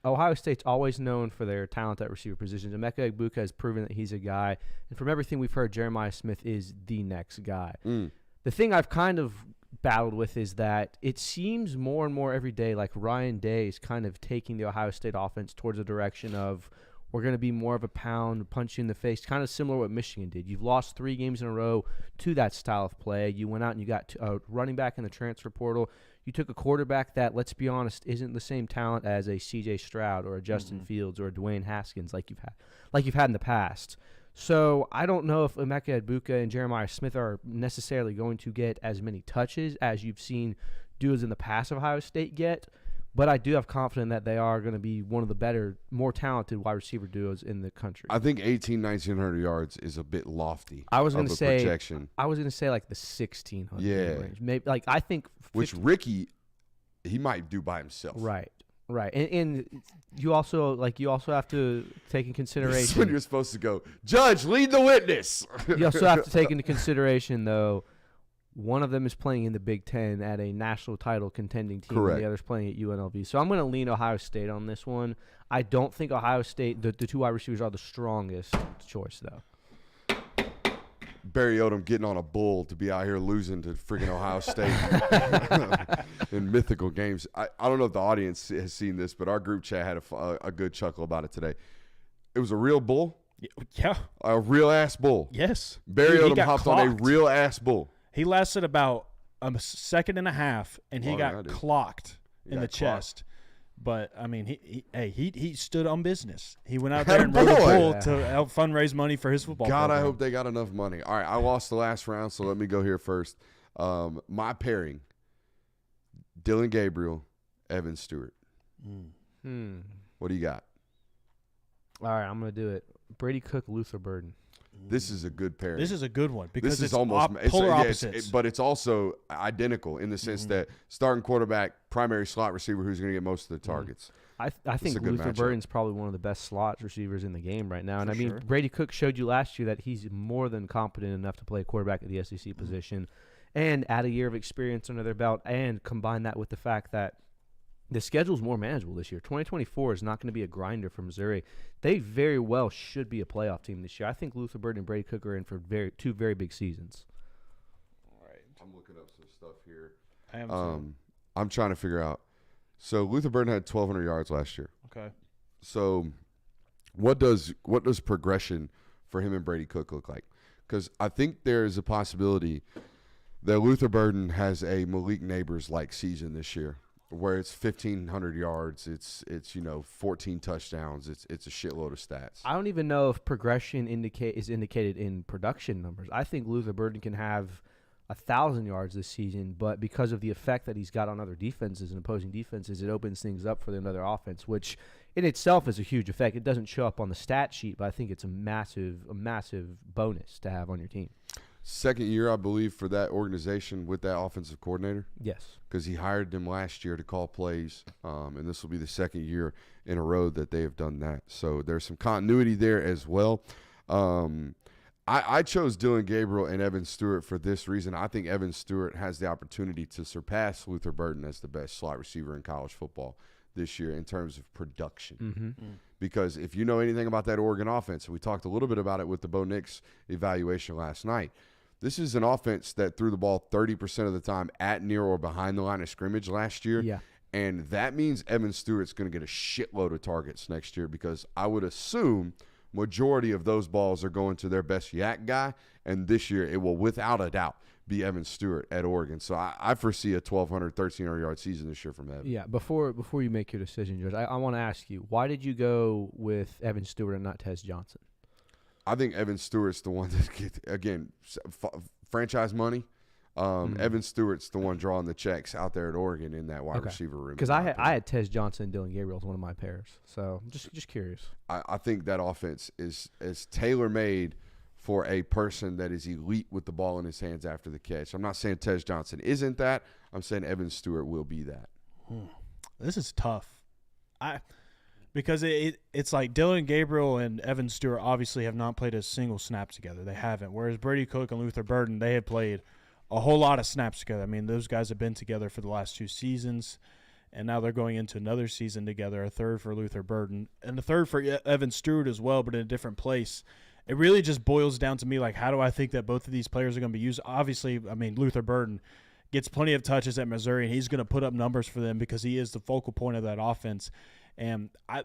Ohio State's always known for their talent at receiver positions. Emeka Egbuka has proven that he's a guy. And from everything we've heard, Jeremiah Smith is the next guy. The thing I've kind of battled with is that it seems more and more every day like Ryan Day is kind of taking the Ohio State offense towards a direction of we're going to be more of a pound, punch you in the face, kind of similar to what Michigan did. You've lost 3 games in a row to that style of play. You went out and you got a running back in the transfer portal. You took a quarterback that, let's be honest, isn't the same talent as a C.J. Stroud or a Justin Fields or a Dwayne Haskins like you've had in the past. So I don't know if Emeka Egbuka and Jeremiah Smith are necessarily going to get as many touches as you've seen duos in the past of Ohio State get. But I do have confidence that they are going to be one of the better, more talented wide receiver duos in the country. I think 1,900 yards is a bit lofty. I was going to say projection. I was going to say like the 1,600 range. Maybe like I think 50, which Ricky he might do by himself. Right. And you also have to take in consideration. This is when you're supposed to go, Judge, lead the witness. You also have to take into consideration though. One of them is playing in the Big Ten at a national title contending team. Correct. And the other's playing at UNLV. So I'm going to lean Ohio State on this one. I don't think Ohio State, the 2 wide receivers are the strongest choice, though. Barry Odom getting on a bull to be out here losing to freaking Ohio State in mythical games. I don't know if the audience has seen this, but our group chat had a good chuckle about it today. It was a real bull. Yeah. A real-ass bull. Yes. Barry Dude, Odom hopped on a real-ass bull. He lasted about a second and a half, and he got clocked in the chest. But I mean, he stood on business. He went out there and rode a bull to help fundraise money for his football program. I hope they got enough money. All right, I lost the last round, so let me go here first. My pairing: Dylan Gabriel, Evan Stewart. What do you got? All right, I'm gonna do it. Brady Cook, Luther Burden. This is a good pairing. This is a good one because this is it's almost polar opposites. but it's also identical in the sense that starting quarterback, primary slot receiver, who's going to get most of the targets. I think Luther Burden's probably one of the best slot receivers in the game right now. And I mean, Brady Cook showed you last year that he's more than competent enough to play quarterback at the SEC position and add a year of experience under their belt and combine that with the fact that the schedule's more manageable this year. 2024 is not going to be a grinder for Missouri. They very well should be a playoff team this year. I think Luther Burden and Brady Cook are in for two very big seasons. All right. I'm looking up some stuff here. I'm trying to figure out. So Luther Burden had 1,200 yards last year. Okay. So what does progression for him and Brady Cook look like? Because I think there is a possibility that Luther Burden has a Malik Neighbors-like season this year, where it's 1,500 yards, it's 14 touchdowns, it's a shitload of stats. I don't even know if progression is indicated in production numbers. I think Luther Burden can have 1,000 yards this season, but because of the effect that he's got on other defenses and opposing defenses, it opens things up for another offense, which in itself is a huge effect. It doesn't show up on the stat sheet, but I think it's a massive bonus to have on your team. Second year, I believe, for that organization with that offensive coordinator. Yes. Because he hired them last year to call plays, and this will be the second year in a row that they have done that. So there's some continuity there as well. I chose Dylan Gabriel and Evan Stewart for this reason. I think Evan Stewart has the opportunity to surpass Luther Burden as the best slot receiver in college football this year in terms of production. Because if you know anything about that Oregon offense, we talked a little bit about it with the Bo Nix evaluation last night. This is an offense that threw the ball 30% of the time at, near, or behind the line of scrimmage last year. Yeah. And that means Evan Stewart's going to get a shitload of targets next year because I would assume majority of those balls are going to their best yak guy. And this year it will, without a doubt, be Evan Stewart at Oregon. So I foresee a 1,200, 1,300-yard season this year from Evan. Yeah, before you make your decision, George, I want to ask you, why did you go with Evan Stewart and not Tez Johnson? I think Evan Stewart's the one that gets, again, franchise money. Evan Stewart's the one drawing the checks out there at Oregon in that wide receiver room. Because I had Tez Johnson and Dylan Gabriel as one of my pairs. So just curious. I think that offense is tailor-made for a person that is elite with the ball in his hands after the catch. I'm not saying Tez Johnson isn't that. I'm saying Evan Stewart will be that. This is tough. Because it's like Dylan Gabriel and Evan Stewart obviously have not played a single snap together. They haven't. Whereas Brady Cook and Luther Burden, they have played a whole lot of snaps together. I mean, those guys have been together for the last 2 seasons, and now they're going into another season together, a third for Luther Burden, and a third for Evan Stewart as well, but in a different place. It really just boils down to me, like, how do I think that both of these players are going to be used? Obviously, I mean, Luther Burden gets plenty of touches at Missouri, and he's going to put up numbers for them because he is the focal point of that offense. And I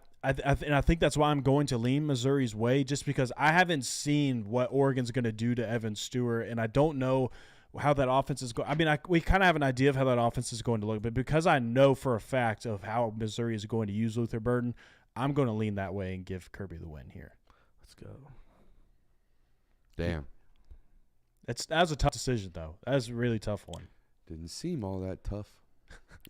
think that's why I'm going to lean Missouri's way, just because I haven't seen what Oregon's going to do to Evan Stewart, and I don't know how that offense is going. I mean, we kind of have an idea of how that offense is going to look, but because I know for a fact of how Missouri is going to use Luther Burden, I'm going to lean that way and give Kirby the win here. Let's go. Damn. That was a tough decision, though. That was a really tough one. Didn't seem all that tough.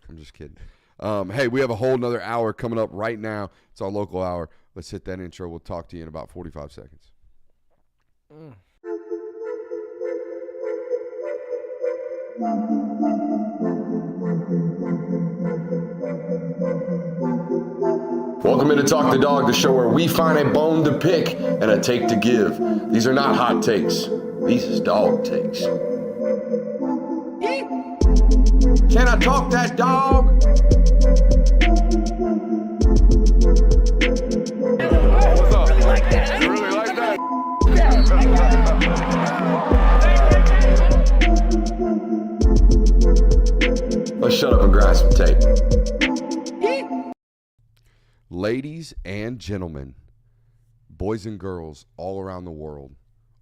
I'm just kidding. Hey, we have a whole nother hour coming up right now. It's our local hour. Let's hit that intro. We'll talk to you in about 45 seconds. Welcome into Talk the Dog, the show where we find a bone to pick and a take to give. These are not hot takes. These is dog takes. Can I talk that dog? What's up? You really like that? Let's shut up and grind some tape. Ladies and gentlemen, boys and girls all around the world,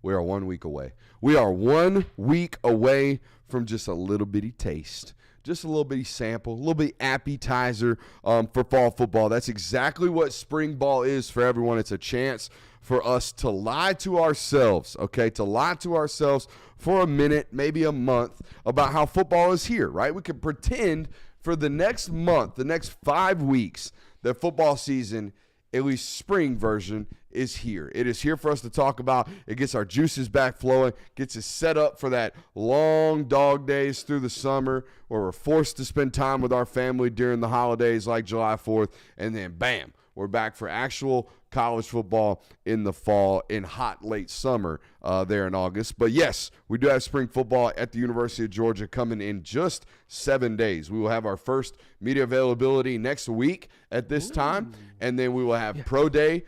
we are 1 week away. We are 1 week away from just a little bitty taste, just a little bitty sample, a little bitty appetizer for fall football. That's exactly what spring ball is for everyone. It's a chance for us to lie to ourselves, okay, to lie to ourselves for a minute, maybe a month, about how football is here, right? We can pretend for the next month, the next 5 weeks, that football season, at least spring version, is here. It is here for us to talk about. It gets our juices back flowing, gets us set up for that long dog days through the summer where we're forced to spend time with our family during the holidays like July 4th, and then bam, we're back for actual college football in the fall, in hot late summer there in August. But yes, we do have spring football at the University of Georgia coming in just 7 days. We will have our first media availability next week at this time, and then we will have pro day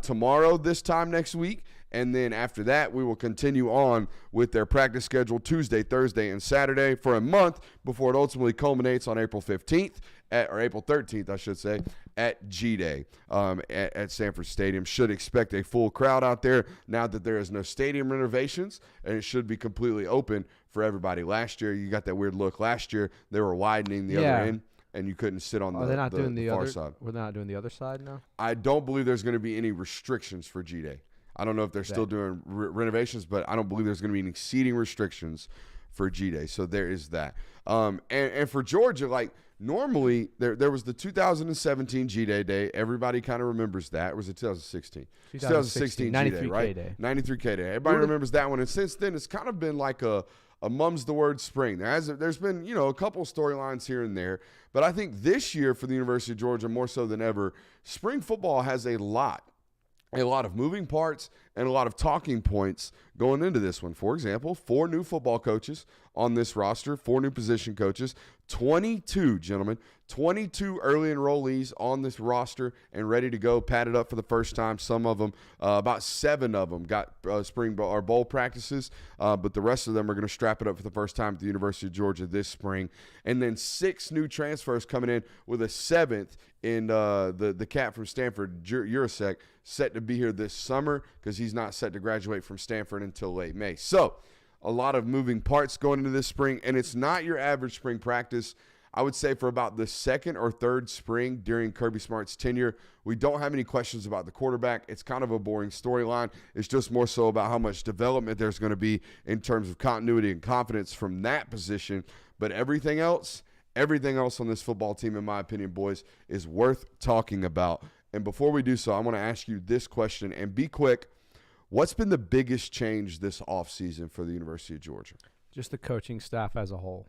tomorrow this time next week. And then after that, we will continue on with their practice schedule Tuesday, Thursday, and Saturday for a month before it ultimately culminates on April 15th, or April 13th, I should say, at G-Day at Sanford Stadium. Should expect a full crowd out there now that there is no stadium renovations, and it should be completely open for everybody. Last year, you got that weird look. Last year, they were widening the other end, and you couldn't sit on the far side. We're not doing the other side now? I don't believe there's going to be any restrictions for G-Day. I don't know if they're still doing renovations, but I don't believe there's going to be any seating restrictions for G-Day. So there is that. And for Georgia, like normally there was the 2017 G-Day day. Everybody kind of remembers that. Or was it 2016? 2016 G-Day, right? K-Day. 93 K-Day. Everybody remembers that one. And since then, it's kind of been like a mum's the word spring. There's been, a couple storylines here and there. But I think this year for the University of Georgia, more so than ever, spring football has a lot of moving parts and a lot of talking points going into this one. For example, 4 new football coaches on this roster, 4 new position coaches, 22 early enrollees on this roster and ready to go, padded up for the first time. Some of them, about 7 of them got spring ball or bowl practices, but the rest of them are going to strap it up for the first time at the University of Georgia this spring. And then 6 new transfers coming in, with a 7th in the cat from Stanford, Jurasek, set to be here this summer because he's not set to graduate from Stanford until late May. So a lot of moving parts going into this spring, and it's not your average spring practice. I would say for about the second or third spring during Kirby Smart's tenure, we don't have any questions about the quarterback. It's kind of a boring storyline. It's just more so about how much development there's going to be in terms of continuity and confidence from that position. But everything else on this football team, in my opinion, boys, is worth talking about. And before we do so, I want to ask you this question, and be quick. What's been the biggest change this offseason for the University of Georgia? Just the coaching staff as a whole.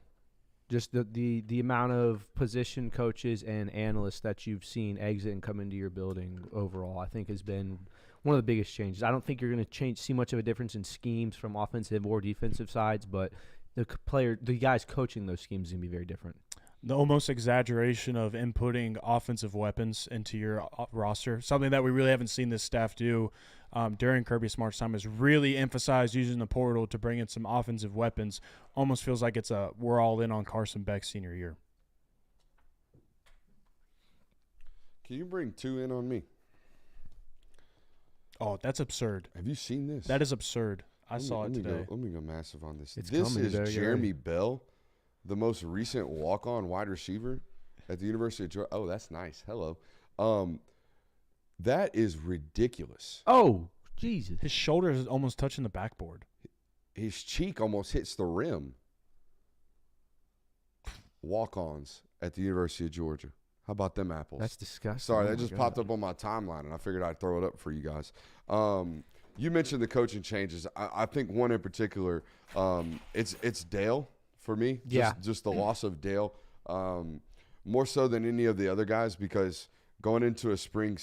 Just the amount of position coaches and analysts that you've seen exit and come into your building overall, I think has been one of the biggest changes. I don't think you're going to see much of a difference in schemes from offensive or defensive sides, but the guys coaching those schemes is going to be very different. the almost exaggeration of inputting offensive weapons into your roster, something that we really haven't seen this staff do during Kirby Smart's time, is really emphasize using the portal to bring in some offensive weapons. Almost feels like we're all in on Carson Beck's senior year. Can you bring 2 in on me? Oh, that's absurd. Have you seen this? That is absurd. I saw it today. Let me go massive on this. It's This coming, is though, Jeremy Bell, the most recent walk-on wide receiver at the University of Georgia. Oh, that's nice. Hello. That is ridiculous. Oh, Jesus. His shoulder is almost touching the backboard. His cheek almost hits the rim. Walk-ons at the University of Georgia. How about them apples? That's disgusting. Sorry, Oh that my just God. popped up on my timeline, and I figured I'd throw it up for you guys. You mentioned the coaching changes. I think one in particular, it's Dale for me. Just the loss of Dale, more so than any of the other guys, because going into a spring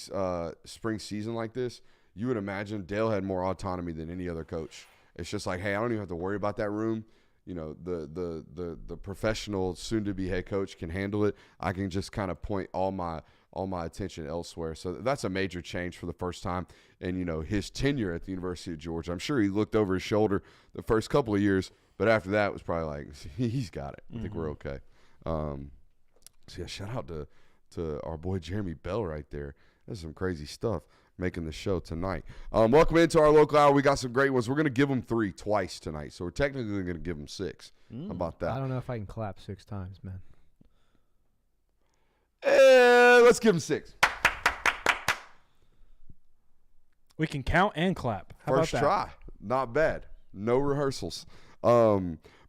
season like this, you would imagine Dale had more autonomy than any other coach. It's just like, hey, I don't even have to worry about that room. You know, the professional soon-to-be head coach can handle it. I can just kind of point all my attention elsewhere. So that's a major change for the first time in, you know, his tenure at the University of Georgia. I'm sure he looked over his shoulder the first couple of years, but after that it was probably like, he's got it. I think we're okay. So yeah, shout out to our boy Jeremy Bell right there. That's some crazy stuff making the show tonight. Welcome into our local hour. We got some great ones. We're going to give them 3 twice tonight, so we're technically going to give them 6. How about that? I don't know if I can clap 6 times, man. Let's give them 6. We can count and clap. How First about that? try. Not bad. No rehearsals.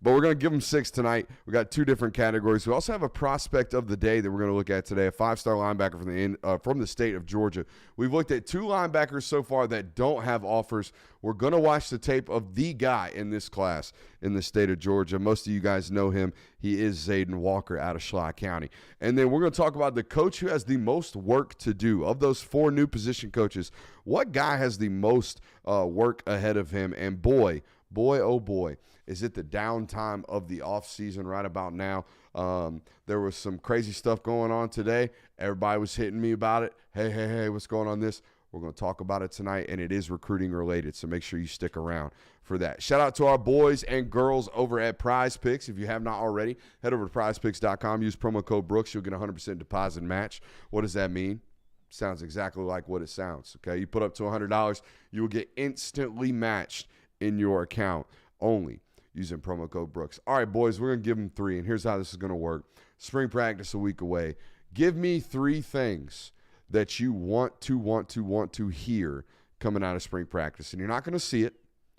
But we're going to give them 6 tonight. We got 2 different categories. We also have a prospect of the day that we're going to look at today, a 5-star linebacker from the state of Georgia. We've looked at 2 linebackers so far that don't have offers. We're going to watch the tape of the guy in this class in the state of Georgia. Most of you guys know him. He is Zayden Walker out of Schley County. And then we're going to talk about the coach who has the most work to do. Of those 4 new position coaches, what guy has the most work ahead of him? And boy, oh boy, is it the downtime of the offseason right about now. There was some crazy stuff going on today. Everybody was hitting me about it. Hey, what's going on this? We're going to talk about it tonight, and it is recruiting related, so make sure you stick around for that. Shout out to our boys and girls over at Prize Picks. If you have not already, head over to prizepicks.com. Use promo code Brooks. You'll get a 100% deposit match. What does that mean? Sounds exactly like what it sounds, okay? You put up to $100, you will get instantly matched in your account only using promo code Brooks. All right, boys, we're going to give them 3, and here's how this is going to work. Spring practice a week away. Give me 3 things that you want to hear coming out of spring practice. And you're not going to see it.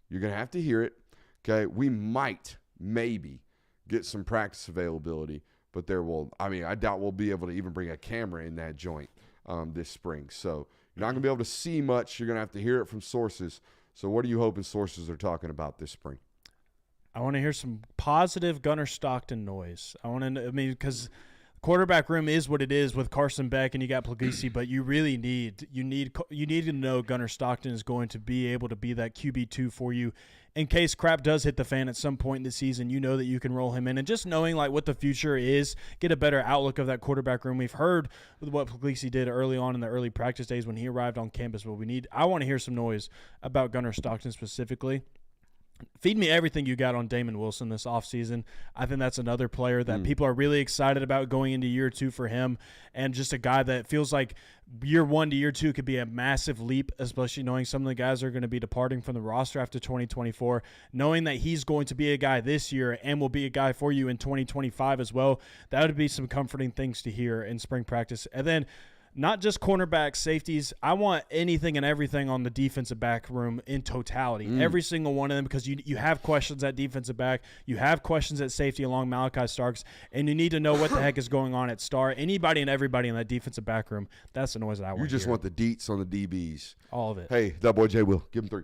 You're going to have to hear it, okay? We might, maybe, get some practice availability, but I doubt we'll be able to even bring a camera in that joint this spring. So you're not going to be able to see much. You're going to have to hear it from sources. So what are you hoping sources are talking about this spring? I want to hear some positive Gunnar Stockton noise. Because quarterback room is what it is with Carson Beck and you got Puglisi, but you really need to know Gunnar Stockton is going to be able to be that QB2 for you in case crap does hit the fan at some point in the season. You know that you can roll him in, and just knowing like what the future is, get a better outlook of that quarterback room. We've heard with what Puglisi did early on in the early practice days when he arrived on campus. But I want to hear some noise about Gunnar Stockton specifically. Feed me everything you got on Damon Wilson this offseason. I think that's another player that people are really excited about going into year 2 for him, and just a guy that feels like year 1 to year 2 could be a massive leap, especially knowing some of the guys are going to be departing from the roster after 2024, knowing that he's going to be a guy this year and will be a guy for you in 2025 as well. That would be some comforting things to hear in spring practice. And then not just cornerbacks, safeties. I want anything and everything on the defensive back room in totality. Every single one of them, because you have questions at defensive back. You have questions at safety along Malachi Starks, and you need to know what the heck is going on at star. Anybody and everybody in that defensive back room, that's the noise that I want. You just want the deets on the DBs. All of it. Hey, that boy Jay Will. Give him 3.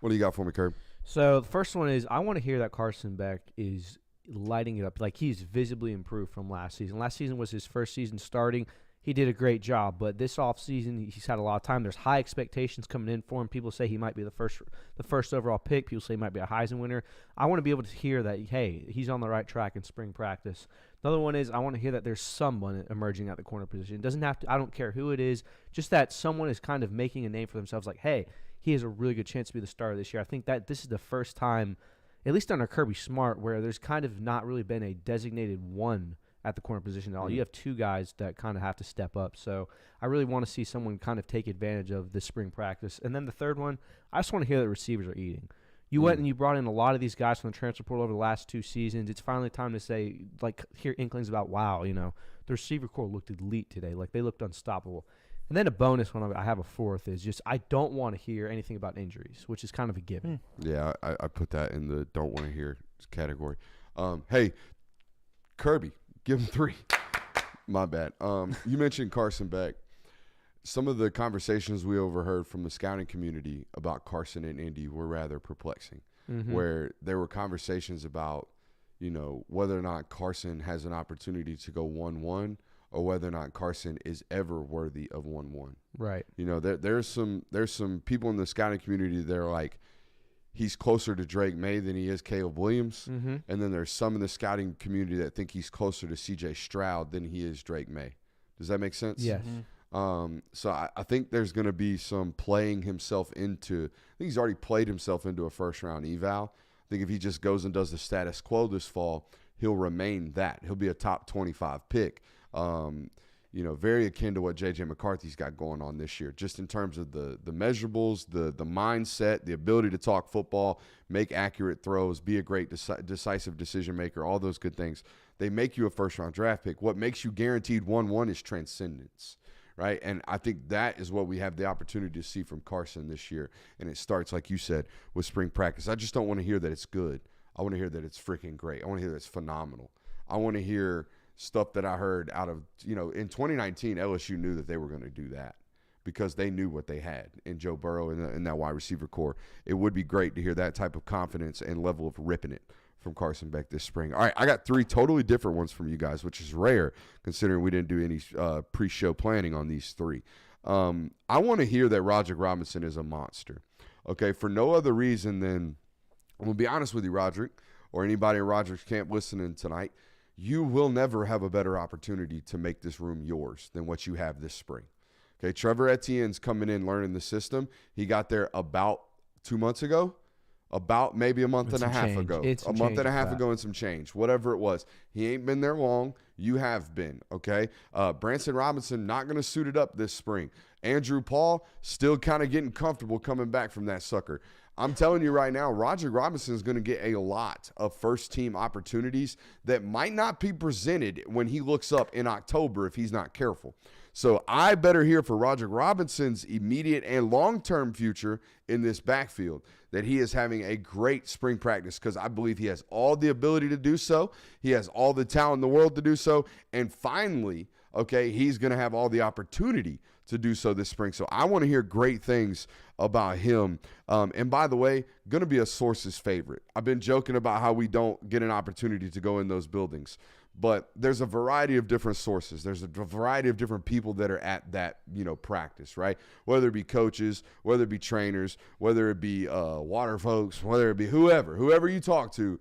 What do you got for me, Curb? So the first one is I want to hear that Carson Beck is lighting it up. Like he's visibly improved from last season. Last season was his first season starting. he did a great job. But this offseason, he's had a lot of time. There's high expectations coming in for him. People say he might be the first overall pick. People say he might be a Heisman winner. I want to be able to hear that, hey, he's on the right track in spring practice. Another one is I want to hear that there's someone emerging at the corner position. It doesn't have to. I don't care who it is. Just that someone is kind of making a name for themselves. Like, hey, he has a really good chance to be the starter this year. I think that this is the first time, at least under Kirby Smart, where there's kind of not really been a designated one at the corner position at all. You have two guys that kind of have to step up. So I really want to see someone kind of take advantage of this spring practice. And then the third one, I just want to hear that receivers are eating. You went and you brought in a lot of these guys from the transfer portal over the last 2 seasons. It's finally time to say, like, hear inklings about, wow, you know, the receiver core looked elite today. Like, they looked unstoppable. And then a bonus one, I have a fourth, is just I don't want to hear anything about injuries, which is kind of a given. Yeah, I put that in the don't want to hear category. Hey, Kirby, give him 3. My bad. You mentioned Carson Beck. Some of the conversations we overheard from the scouting community about Carson and Indy were rather perplexing, where there were conversations about, you know, whether or not Carson has an opportunity to go 1-1 or whether or not Carson is ever worthy of 1-1. Right. You know, there's some people in the scouting community that are like, he's closer to Drake May than he is Caleb Williams. And then there's some in the scouting community that think he's closer to C.J. Stroud than he is Drake May. Does that make sense? Yes. So I think there's going to be some playing himself into – I think he's already played himself into a first-round eval. I think if he just goes and does the status quo this fall, he'll remain that. He'll be a top 25 pick. You know, very akin to what J.J. McCarthy's got going on this year, just in terms of the measurables, the mindset, the ability to talk football, make accurate throws, be a great decisive decision maker, all those good things. They make you a first-round draft pick. What makes you guaranteed 1-1 is transcendence, right? And I think that is what we have the opportunity to see from Carson this year. And it starts, like you said, with spring practice. I just don't want to hear that it's good. I want to hear that it's freaking great. I want to hear that it's phenomenal. I want to hear stuff that I heard out of, you know, in 2019, LSU knew that they were going to do that because they knew what they had in Joe Burrow and that wide receiver core. It would be great to hear that type of confidence and level of ripping it from Carson Beck this spring. All right, I got 3 totally different ones from you guys, which is rare considering we didn't do any pre-show planning on these 3. I want to hear that Roderick Robinson is a monster, okay, for no other reason than, I'm going to be honest with you, Roderick, or anybody in Roderick's camp listening tonight, you will never have a better opportunity to make this room yours than what you have this spring. Okay, Trevor Etienne's coming in learning the system. He got there about 2 months ago, about maybe a month and a half ago. A month and a half ago and some change, whatever it was. He ain't been there long. You have been, okay? Branson Robinson not going to suit it up this spring. Andrew Paul still kind of getting comfortable coming back from that sucker. I'm telling you right now, Roger Robinson is going to get a lot of first-team opportunities that might not be presented when he looks up in October if he's not careful. So I better hear for Roger Robinson's immediate and long-term future in this backfield that he is having a great spring practice because I believe he has all the ability to do so. He has all the talent in the world to do so. And finally, okay, he's going to have all the opportunity to do so this spring. So I want to hear great things about him. And by the way, going to be a source's favorite. I've been joking about how we don't get an opportunity to go in those buildings, but there's a variety of different sources. There's a variety of different people that are at that, you know, practice, right? Whether it be coaches, whether it be trainers, whether it be water folks, whether it be whoever you talk to,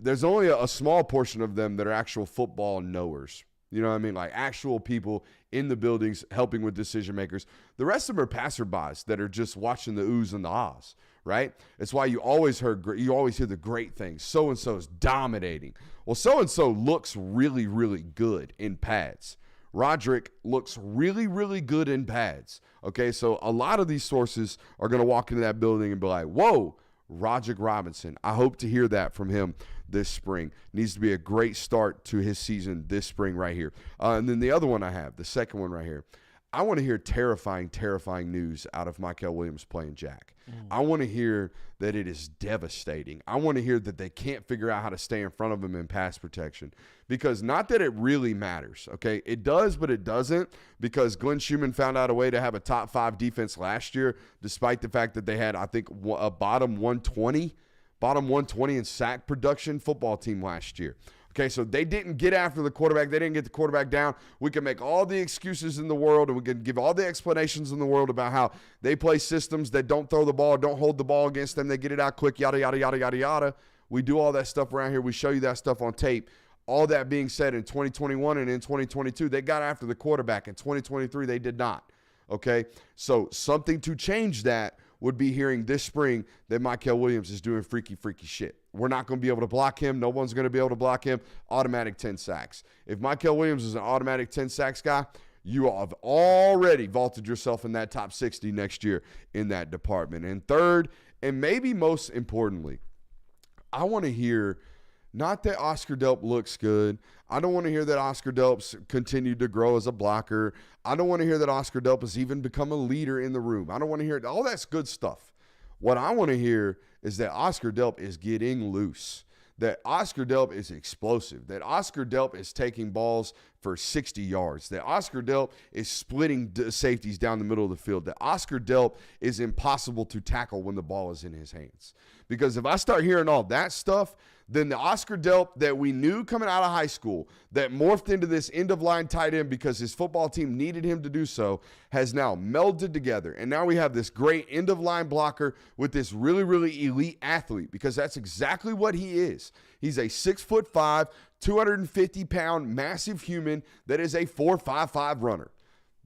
there's only a small portion of them that are actual football knowers. You know what I mean? Like actual people in the buildings helping with decision makers. The rest of them are passerbys that are just watching the oohs and the ahs, right? It's why you always hear the great things. So-and-so is dominating. Well, so-and-so looks really, really good in pads. Roderick looks really, really good in pads. Okay, so a lot of these sources are going to walk into that building and be like, whoa, Roderick Robinson. I hope to hear that from him this spring. Needs to be a great start to his season this spring right here. And then the other one I have, the second one right here, I want to hear terrifying news out of Michael Williams playing Jack. I want to hear that it is devastating. I want to hear that they can't figure out how to stay in front of him in pass protection. Because not that it really matters, okay? It does, but it doesn't, because Glenn Schumann found out a way to have a top 5 defense last year, despite the fact that they had, I think, a bottom 120 in sack production football team last year. Okay, so they didn't get after the quarterback. They didn't get the quarterback down. We can make all the excuses in the world, and we can give all the explanations in the world about how they play systems that don't throw the ball, don't hold the ball against them. They get it out quick, yada, yada, yada, yada, yada. We do all that stuff around here. We show you that stuff on tape. All that being said, in 2021 and in 2022, they got after the quarterback. In 2023, they did not. Okay, so something to change that would be hearing this spring that Mykel Williams is doing freaky shit. We're not going to be able to block him. No one's going to be able to block him. Automatic 10 sacks. If Mykel Williams is an automatic 10 sacks guy, you have already vaulted yourself in that top 60 next year in that department. And third, and maybe most importantly, I want to hear not that Oscar Delp looks good. I don't want to hear that Oscar Delp's continued to grow as a blocker. I don't want to hear that Oscar Delp has even become a leader in the room. I don't want to hear all that's good stuff. What I want to hear is that Oscar Delp is getting loose, that Oscar Delp is explosive, that Oscar Delp is taking balls for 60 yards, that Oscar Delp is splitting safeties down the middle of the field, that Oscar Delp is impossible to tackle when the ball is in his hands. Because if I start hearing all that stuff, then the Oscar Delp that we knew coming out of high school that morphed into this end-of-line tight end because his football team needed him to do so has now melded together. And now we have this great end-of-line blocker with this really, really elite athlete, because that's exactly what he is. He's a 6'5", 250-pound, massive human that is a 4.55 runner.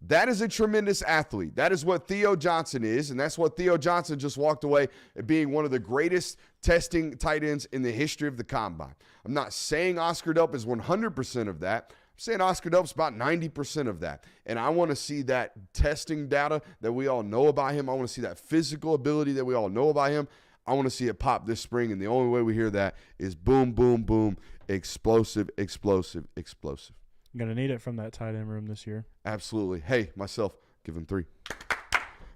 That is a tremendous athlete. That is what Theo Johnson is, and that's what Theo Johnson just walked away at being one of the greatest testing tight ends in the history of the combine. I'm not saying Oscar Delp is 100% of that. I'm saying Oscar Delp's about 90% of that. And I want to see that testing data that we all know about him. I want to see that physical ability that we all know about him. I want to see it pop this spring, and the only way we hear that is boom, boom, boom, explosive, explosive, explosive. I'm going to need it from that tight end room this year. Absolutely. Hey, myself, give him 3.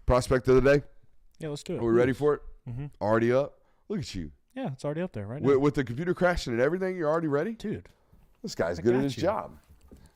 Prospect of the day. Yeah, let's do it. Are we ready for it? Mm-hmm. Already up? Look at you. Yeah, it's already up there right now. With the computer crashing and everything, you're already ready? Dude. This guy's good at his job.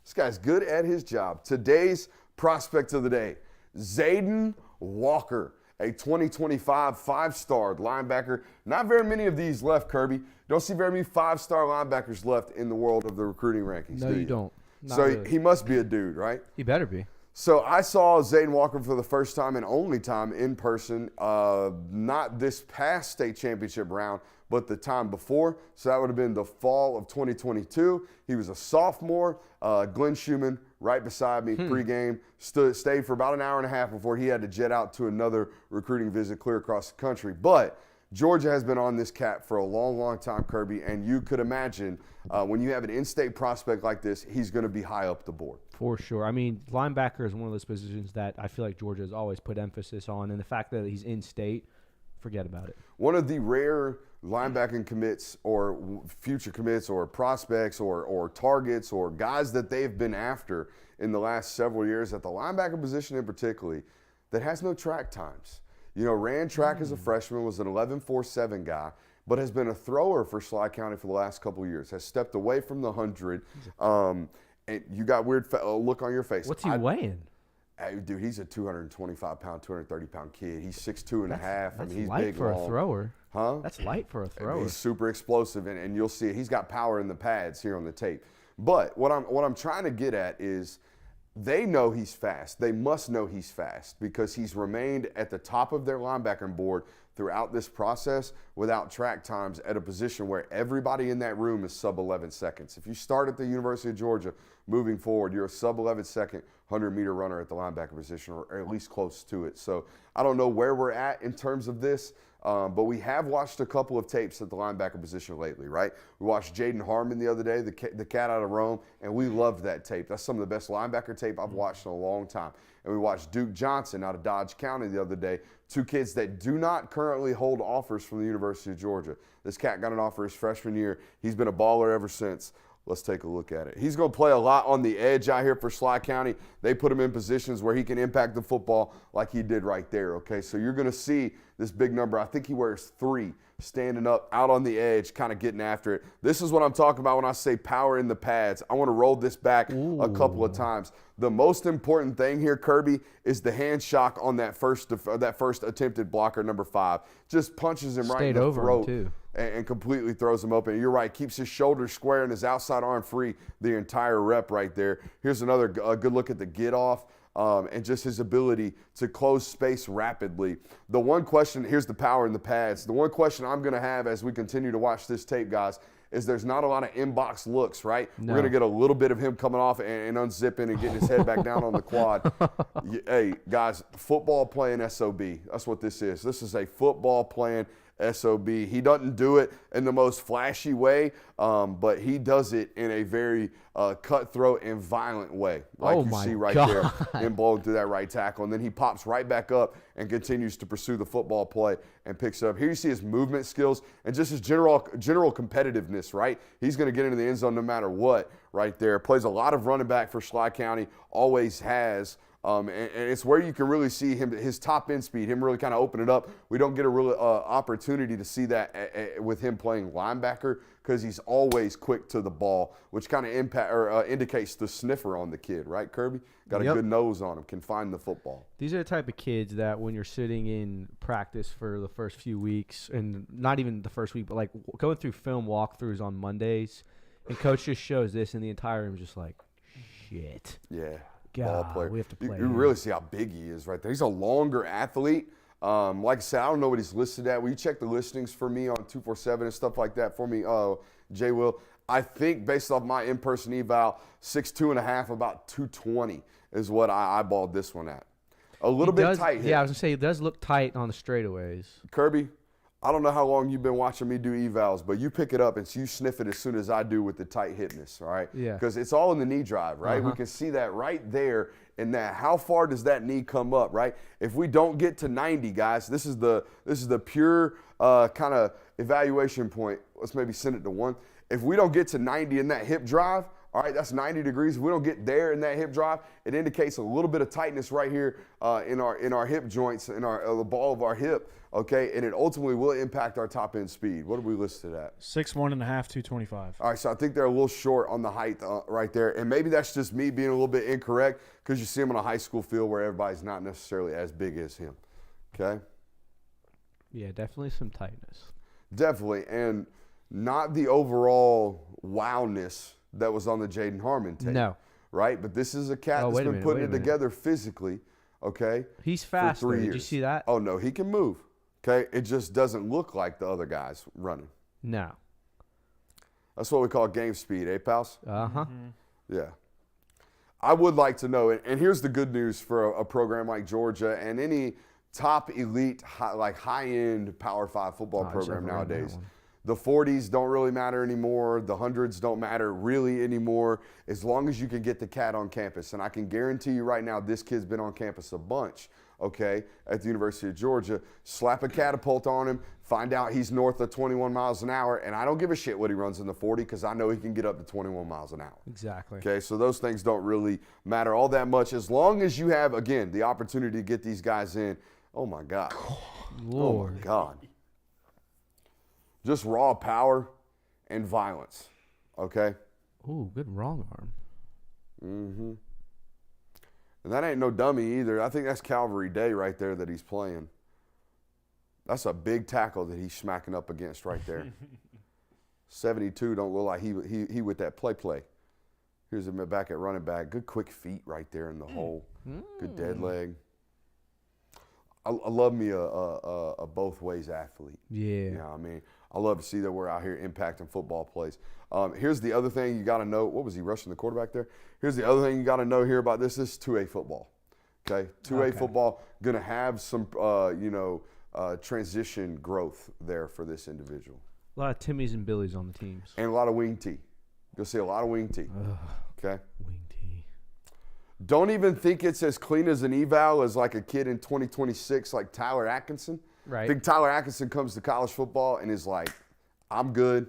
This guy's good at his job. Today's prospect of the day, Zayden Walker, a 2025 5-star linebacker. Not very many of these left, Kirby. Don't see very many 5-star linebackers left in the world of the recruiting rankings. No, you don't. Not So really. he must be a dude, right? He better be. So I saw Zayden Walker for the first time and only time in person, not this past state championship round, but the time before. So that would have been the fall of 2022. He was a sophomore. Glenn Schumann, right beside me, pregame, stayed for about an hour and a half before he had to jet out to another recruiting visit clear across the country. But Georgia has been on this cat for a long, long time, Kirby, and you could imagine when you have an in-state prospect like this, he's going to be high up the board. For sure. I mean, linebacker is one of those positions that I feel like Georgia has always put emphasis on, and the fact that he's in-state, forget about it. One of the rare linebacking commits or future commits or prospects or targets or guys that they've been after in the last several years at the linebacker position in particular that has no track times. You know, ran track as a freshman, was an 11.47 guy, but has been a thrower for Sly County for the last couple of years, has stepped away from the 100. And you got weird look on your face. What's he weighing? Hey, dude, he's a 225-pound, 230-pound kid. He's 6'2" and a half. That's I mean, he's light big, for long. a thrower. Huh? That's light for a thrower. He's super explosive, and you'll see it. He's got power in the pads here on the tape. But what I'm trying to get at is they know he's fast. They must know he's fast because he's remained at the top of their linebacking board throughout this process without track times at a position where everybody in that room is sub 11 seconds. If you start at the University of Georgia moving forward, you're a sub 11 second 100-meter runner at the linebacker position, or at least close to it. So I don't know where we're at in terms of this, but we have watched a couple of tapes at the linebacker position lately, right? We watched Jaden Harmon the other day, the cat out of Rome, and we loved that tape. That's some of the best linebacker tape I've watched in a long time. And we watched Duke Johnson out of Dodge County the other day, 2 kids that do not currently hold offers from the University of Georgia. This cat got an offer his freshman year. He's been a baller ever since. Let's take a look at it. He's going to play a lot on the edge out here for Sly County. They put him in positions where he can impact the football like he did right there, okay? So you're going to see this big number. I think he wears 3, standing up out on the edge, kind of getting after it. This is what I'm talking about when I say power in the pads. I want to roll this back a couple of times. The most important thing here, Kirby, is the hand shock on that first attempted blocker, number 5. Just punches him right in the throat. and completely throws him open. You're right, keeps his shoulders square and his outside arm free the entire rep right there. Here's another good look at the get off. And just his ability to close space rapidly. The one question, here's the power in the pads. The one question I'm going to have as we continue to watch this tape, guys, is there's not a lot of inbox looks, right? No. We're going to get a little bit of him coming off and unzipping and getting his head back down on the quad. Hey, guys, football playing SOB. That's what this is. This is a football playing SOB. He doesn't do it in the most flashy way, but he does it in a very cutthroat and violent way, like you see right there, him blowing through that right tackle. And then he pops right back up and continues to pursue the football play and picks it up. Here you see his movement skills and just his general competitiveness, right? He's going to get into the end zone no matter what right there. Plays a lot of running back for Schley County, always has. And it's where you can really see him, his top end speed, him really kind of open it up. We don't get a real opportunity to see that with him playing linebacker because he's always quick to the ball, which kind of indicates the sniffer on the kid, right, Kirby? Got a good nose on him, can find the football. These are the type of kids that when you're sitting in practice for the first few weeks, and not even the first week, but like going through film walkthroughs on Mondays, and coach just shows this, and the entire room is just like, shit. Yeah. God, ball player. we have to play You really see how big he is right there. He's a longer athlete. Like I said, I don't know what he's listed at. Will you check the listings for me on 247 and stuff like that for me, Jay Will? I think based off my in-person eval, 6'2.5", about 220 is what I eyeballed this one at. A little bit tight here. Yeah, I was going to say, it does look tight on the straightaways. Kirby, I don't know how long you've been watching me do evals, but you pick it up and you sniff it as soon as I do with the tight hitness, all right? Yeah. Because it's all in the knee drive, right? We can see that right there in that. How far does that knee come up, right? If we don't get to 90, guys, this is the pure kind of evaluation point. Let's maybe send it to 1. If we don't get to 90 in that hip drive, all right, that's 90 degrees. If we don't get there in that hip drive, it indicates a little bit of tightness right here in our hip joints, in the ball of our hip, okay? And it ultimately will impact our top end speed. What are we listed at? 6'1.5", 225. All right, so I think they're a little short on the height right there. And maybe that's just me being a little bit incorrect because you see him on a high school field where everybody's not necessarily as big as him, okay? Yeah, definitely some tightness. Definitely, and not the overall wowness that was on the Jaden Harmon tape. No. Right? But this is a cat that's been putting it together physically, okay? He's fast, for 3 though. years. Did you see that? Oh, no, he can move, okay? It just doesn't look like the other guys running. No. That's what we call game speed, eh, pals? Uh-huh. Yeah. I would like to know, and here's the good news for a program like Georgia and any top elite, high-end Power 5 football program nowadays. The 40s don't really matter anymore. The 100s don't matter really anymore as long as you can get the cat on campus. And I can guarantee you right now this kid's been on campus a bunch, okay, at the University of Georgia. Slap a catapult on him, find out he's north of 21 miles an hour, and I don't give a shit what he runs in the 40 because I know he can get up to 21 miles an hour. Exactly. Okay, so those things don't really matter all that much as long as you have, again, the opportunity to get these guys in. Oh, my God. Lord. Oh, my God. Just raw power and violence, okay? Ooh, good wrong arm. Mm-hmm. And that ain't no dummy either. I think that's Calvary Day right there that he's playing. That's a big tackle that he's smacking up against right there. 72 don't look like he with that play. Here's him back at running back. Good quick feet right there in the hole. Good dead leg. I love me a both ways athlete. Yeah. You know what I mean? I love to see that we're out here impacting football plays. Here's the other thing you got to know. What was he rushing the quarterback there? Here's the other thing you got to know here about this. This is 2A football. Okay, 2A football going to have some, transition growth there for this individual. A lot of Timmies and Billies on the teams. And a lot of wing T. You'll see a lot of wing T. Okay. Wing T. Don't even think it's as clean as an eval as like a kid in 2026 like Tyler Atkinson. Right. I think Tyler Atkinson comes to college football and is like, I'm good.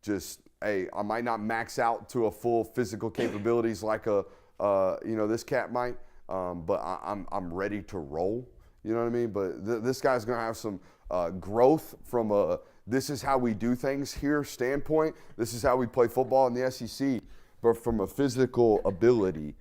Just, hey, I might not max out to a full physical capabilities like this cat might, but I'm ready to roll. You know what I mean? But this guy's going to have some growth from a this is how we do things here standpoint. This is how we play football in the SEC. But from a physical ability,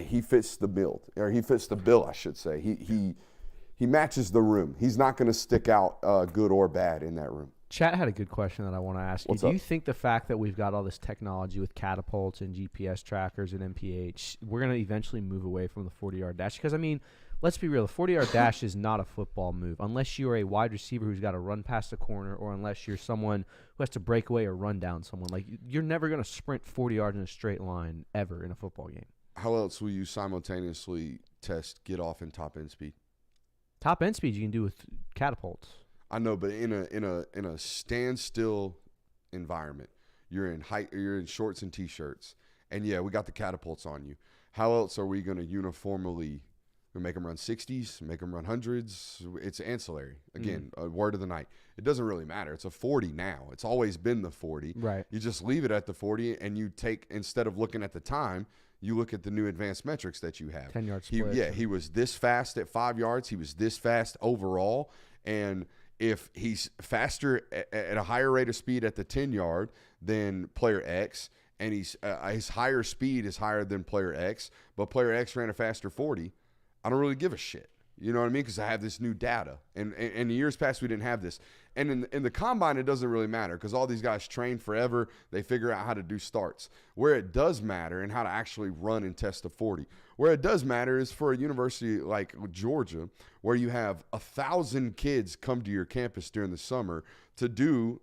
he fits the build, or he fits the bill, I should say. He matches the room. He's not going to stick out good or bad in that room. Chat had a good question that I want to ask you. What's Do up? you think the fact that we've got all this technology with catapults and GPS trackers and MPH, we're going to eventually move away from the 40-yard dash? Because, I mean, let's be real. The 40-yard dash is not a football move unless you're a wide receiver who's got to run past the corner or unless you're someone who has to break away or run down someone. Like, you're never going to sprint 40 yards in a straight line ever in a football game. How else will you simultaneously test get off and top end speed? Top end speed you can do with catapults. I know, but in a standstill environment, you're in shorts and t-shirts, and yeah, we got the catapults on you. How else are we going to uniformly make them run 60s, make them run 100s? It's ancillary. Again, a word of the night. It doesn't really matter. It's a 40 now. It's always been the 40. Right. You just leave it at the 40, and you take, instead of looking at the time, you look at the new advanced metrics that you have. 10-yard split. He was this fast at 5 yards. He was this fast overall, and if he's faster at a higher rate of speed at the 10-yard than player X, and his higher speed is higher than player X, but player X ran a faster 40, I don't really give a shit. You know what I mean? Because I have this new data. And in years past, we didn't have this. And in the combine, it doesn't really matter because all these guys train forever. They figure out how to do starts. Where it does matter and how to actually run and test a 40. Where it does matter is for a university like Georgia, where you have 1,000 kids come to your campus during the summer to do,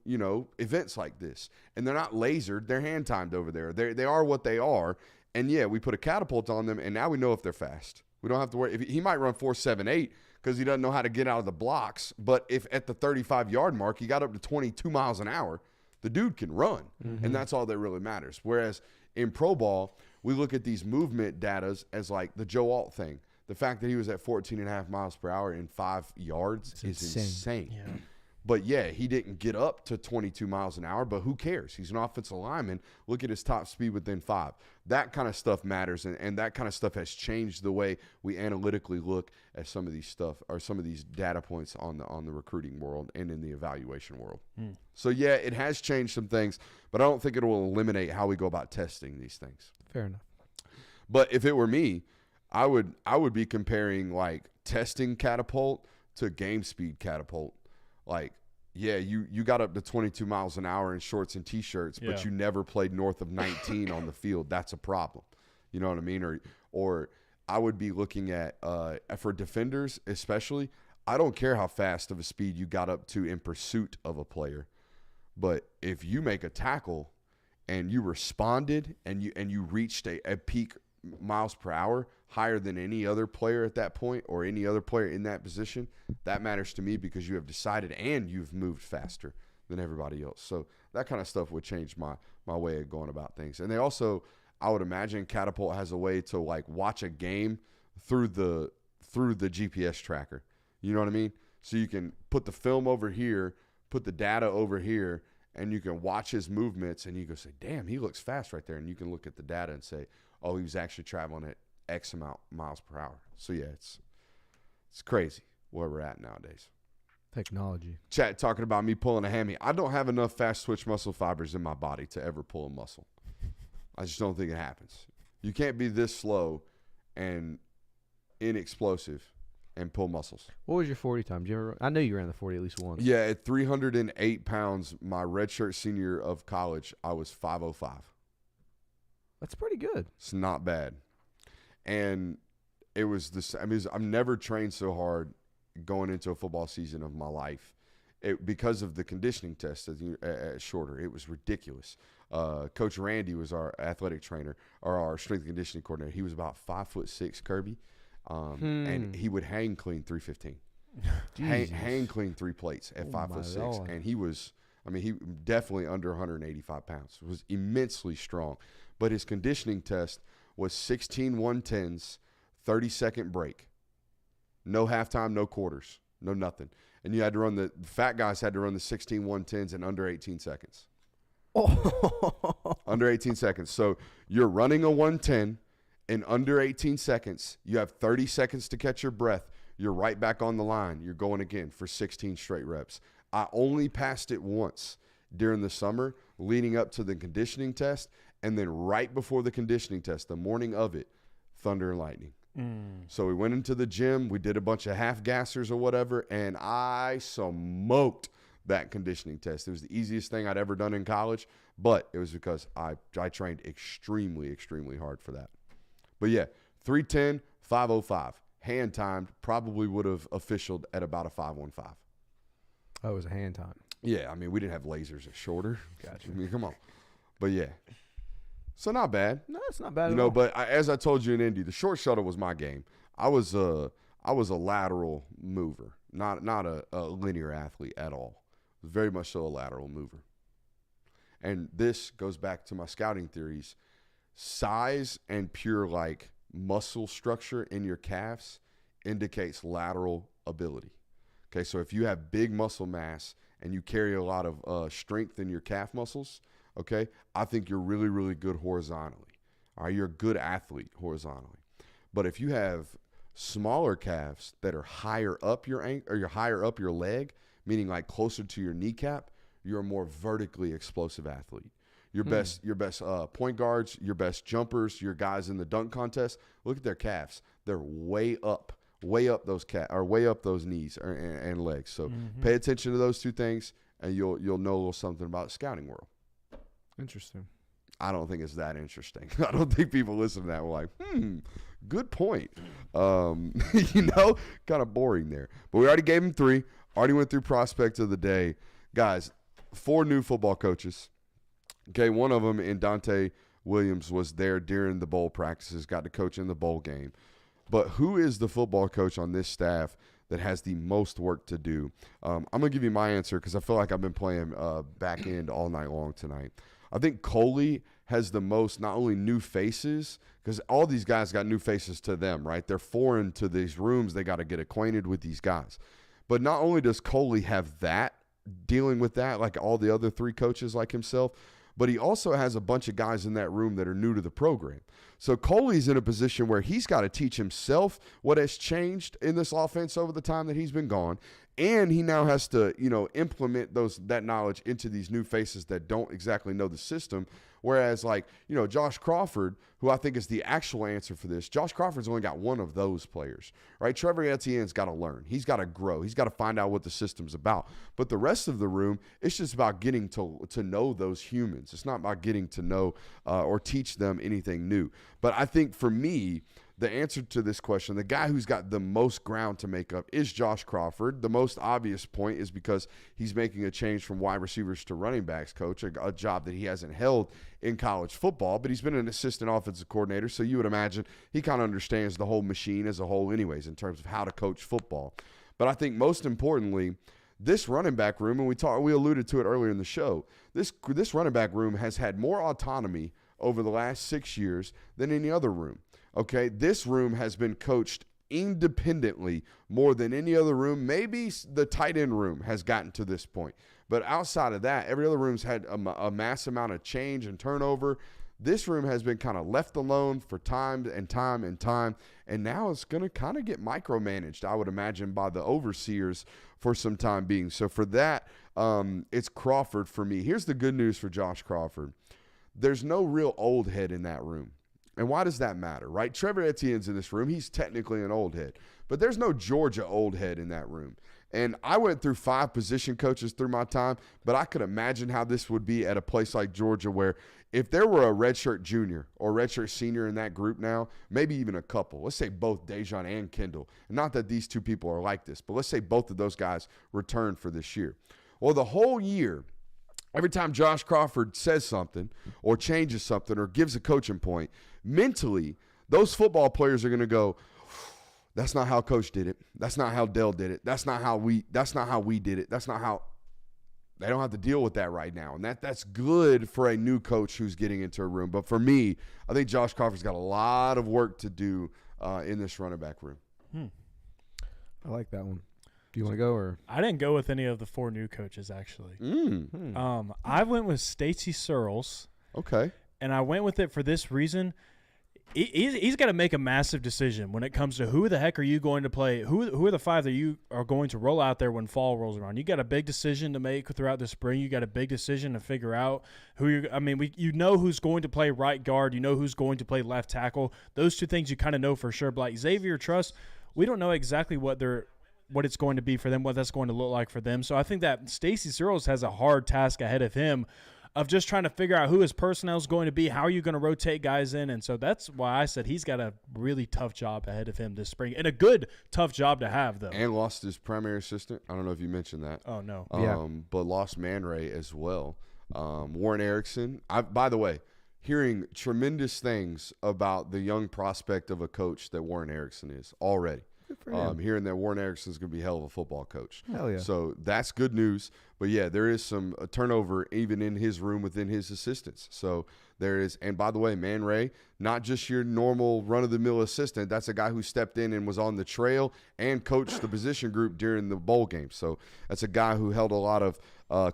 events like this. And they're not lasered. They're hand-timed over there. They are what they are. And, yeah, we put a catapult on them, and now we know if they're fast. We don't have to worry. He might run 4.78 because he doesn't know how to get out of the blocks. But if at the 35-yard mark he got up to 22 miles an hour, the dude can run. And that's all that really matters. Whereas in pro ball, we look at these movement datas as like the Joe Alt thing. The fact that he was at 14.5 miles per hour in 5 yards is insane. Yeah. But, yeah, he didn't get up to 22 miles an hour, but who cares? He's an offensive lineman. Look at his top speed within 5. That kind of stuff matters, and that kind of stuff has changed the way we analytically look at some of these stuff or some of these data points on the recruiting world and in the evaluation world. So, yeah, it has changed some things, but I don't think it will eliminate how we go about testing these things. Fair enough. But if it were me, I would be comparing, like, testing catapult to game speed catapult. Like, yeah, you got up to 22 miles an hour in shorts and T-shirts, but you never played north of 19 on the field. That's a problem. You know what I mean? Or I would be looking at, for defenders especially, I don't care how fast of a speed you got up to in pursuit of a player. But if you make a tackle and you responded and you reached a peak miles per hour higher than any other player at that point or any other player in that position, that matters to me because you have decided and you've moved faster than everybody else. So that kind of stuff would change my way of going about things. And they also, I would imagine Catapult has a way to like watch a game through the GPS tracker. You know what I mean? So you can put the film over here, put the data over here, and you can watch his movements and you can say, damn, he looks fast right there. And you can look at the data and say, oh, he was actually traveling at X amount miles per hour. So, yeah, it's crazy where we're at nowadays. Technology. Chat talking about me pulling a hammy. I don't have enough fast twitch muscle fibers in my body to ever pull a muscle. I just don't think it happens. You can't be this slow and inexplosive and pull muscles. What was your 40 time? Did you ever, I know you ran the 40 at least once. Yeah, at 308 pounds, my redshirt senior of college, I was 505. That's pretty good. It's not bad. And it was this. I mean, I've never trained so hard going into a football season of my life because of the conditioning test at shorter. It was ridiculous. Coach Randy was our athletic trainer or our strength and conditioning coordinator. He was about 5'6", Kirby. And he would hang clean 315. hang clean 3 plates at 5'6", and he was, he definitely under 185 pounds. Was immensely strong, but his conditioning test was 16 110s, 30-second break, no halftime, no quarters, no nothing, and you had to run the fat guys had to run the 16 110s in under 18 seconds. Under 18 seconds. So you're running a 110. In under 18 seconds, you have 30 seconds to catch your breath. You're right back on the line. You're going again for 16 straight reps. I only passed it once during the summer leading up to the conditioning test, and then right before the conditioning test, the morning of it, thunder and lightning. So we went into the gym. We did a bunch of half gassers or whatever, and I smoked that conditioning test. It was the easiest thing I'd ever done in college, but it was because I trained extremely, extremely hard for that. But yeah, 310, 505. Hand timed, probably would have officialed at about a 515. Oh, it was a hand time. Yeah, I mean, we didn't have lasers at shorter. Gotcha. I mean, come on. But yeah. So not bad. No, it's not bad You at know, all. but as I told you in Indy, the short shuttle was my game. I was a lateral mover, not a linear athlete at all. Very much so a lateral mover. And this goes back to my scouting theories. Size and pure like muscle structure in your calves indicates lateral ability. Okay, so if you have big muscle mass and you carry a lot of strength in your calf muscles, okay, I think you're really, really good horizontally. All right, you're a good athlete horizontally. But if you have smaller calves that are higher up your ankle or you're higher up your leg, meaning like closer to your kneecap, you're a more vertically explosive athlete. Your best point guards, your best jumpers, your guys in the dunk contest, look at their calves. They're way up those knees and legs. So pay attention to those two things, and you'll know a little something about the scouting world. Interesting. I don't think it's that interesting. I don't think people listen to that and are like, good point. Kind of boring there. But we already gave him 3. Already went through prospect of the day. Guys, 4 new football coaches. Okay, one of them in Dante Williams was there during the bowl practices, got to coach in the bowl game. But who is the football coach on this staff that has the most work to do? I'm going to give you my answer because I feel like I've been playing back end all night long tonight. I think Coley has the most not only new faces, because all these guys got new faces to them, right? They're foreign to these rooms. They got to get acquainted with these guys. But not only does Coley have that, dealing with that like all the other 3 coaches like himself, but he also has a bunch of guys in that room that are new to the program. So Coley's in a position where he's got to teach himself what has changed in this offense over the time that he's been gone. And he now has to, implement that knowledge into these new faces that don't exactly know the system. Whereas, Josh Crawford, who I think is the actual answer for this, Josh Crawford's only got one of those players, right? Trevor Etienne's got to learn. He's got to grow. He's got to find out what the system's about. But the rest of the room, it's just about getting to know those humans. It's not about getting to know or teach them anything new. But I think for me, the answer to this question, the guy who's got the most ground to make up is Josh Crawford. The most obvious point is because he's making a change from wide receivers to running backs coach, a job that he hasn't held in college football, but he's been an assistant offensive coordinator, so you would imagine he kind of understands the whole machine as a whole anyways in terms of how to coach football. But I think most importantly, this running back room, and we alluded to it earlier in the show, this running back room has had more autonomy over the last 6 years than any other room. Okay, this room has been coached independently more than any other room. Maybe the tight end room has gotten to this point. But outside of that, every other room's had a mass amount of change and turnover. This room has been kind of left alone for time and time and time. And now it's going to kind of get micromanaged, I would imagine, by the overseers for some time being. So for that, it's Crawford for me. Here's the good news for Josh Crawford. There's no real old head in that room. And why does that matter, right? Trevor Etienne's in this room. He's technically an old head. But there's no Georgia old head in that room. And I went through 5 position coaches through my time, but I could imagine how this would be at a place like Georgia where if there were a redshirt junior or redshirt senior in that group now, maybe even a couple, let's say both Dejon and Kendall, not that these 2 people are like this, but let's say both of those guys return for this year. Well, the whole year, every time Josh Crawford says something or changes something or gives a coaching point, mentally, those football players are going to go, that's not how Coach did it. That's not how Dell did it. That's not how we did it. That's not how – they don't have to deal with that right now. And that's good for a new coach who's getting into a room. But for me, I think Josh Crawford's got a lot of work to do in this running back room. I like that one. Do you want to go or? I didn't go with any of the 4 new coaches, actually. I went with Stacey Searles. Okay. And I went with it for this reason. He's got to make a massive decision when it comes to who the heck are you going to play. Who are the 5 that you are going to roll out there when fall rolls around? You got a big decision to make throughout the spring. You got a big decision to figure out who you're. I mean, you know who's going to play right guard. You know who's going to play left tackle. Those 2 things you kind of know for sure. But like Xavier Truss, we don't know exactly what they're. what it's going to be for them, what that's going to look like for them. So I think that Stacey Searles has a hard task ahead of him of just trying to figure out who his personnel is going to be, how are you going to rotate guys in. And so that's why I said he's got a really tough job ahead of him this spring, and a good, tough job to have, though. And lost his primary assistant. I don't know if you mentioned that. Oh, no. But lost Man Ray as well. Warren Erickson. By the way, hearing tremendous things about the young prospect of a coach that Warren Erickson is already. Hearing that Warren Erickson is going to be a hell of a football coach. Hell yeah. So that's good news. But, yeah, there is some turnover even in his room within his assistants. So there is – and, by the way, Man Ray, not just your normal run-of-the-mill assistant. That's a guy who stepped in and was on the trail and coached the position group during the bowl game. So that's a guy who held a lot of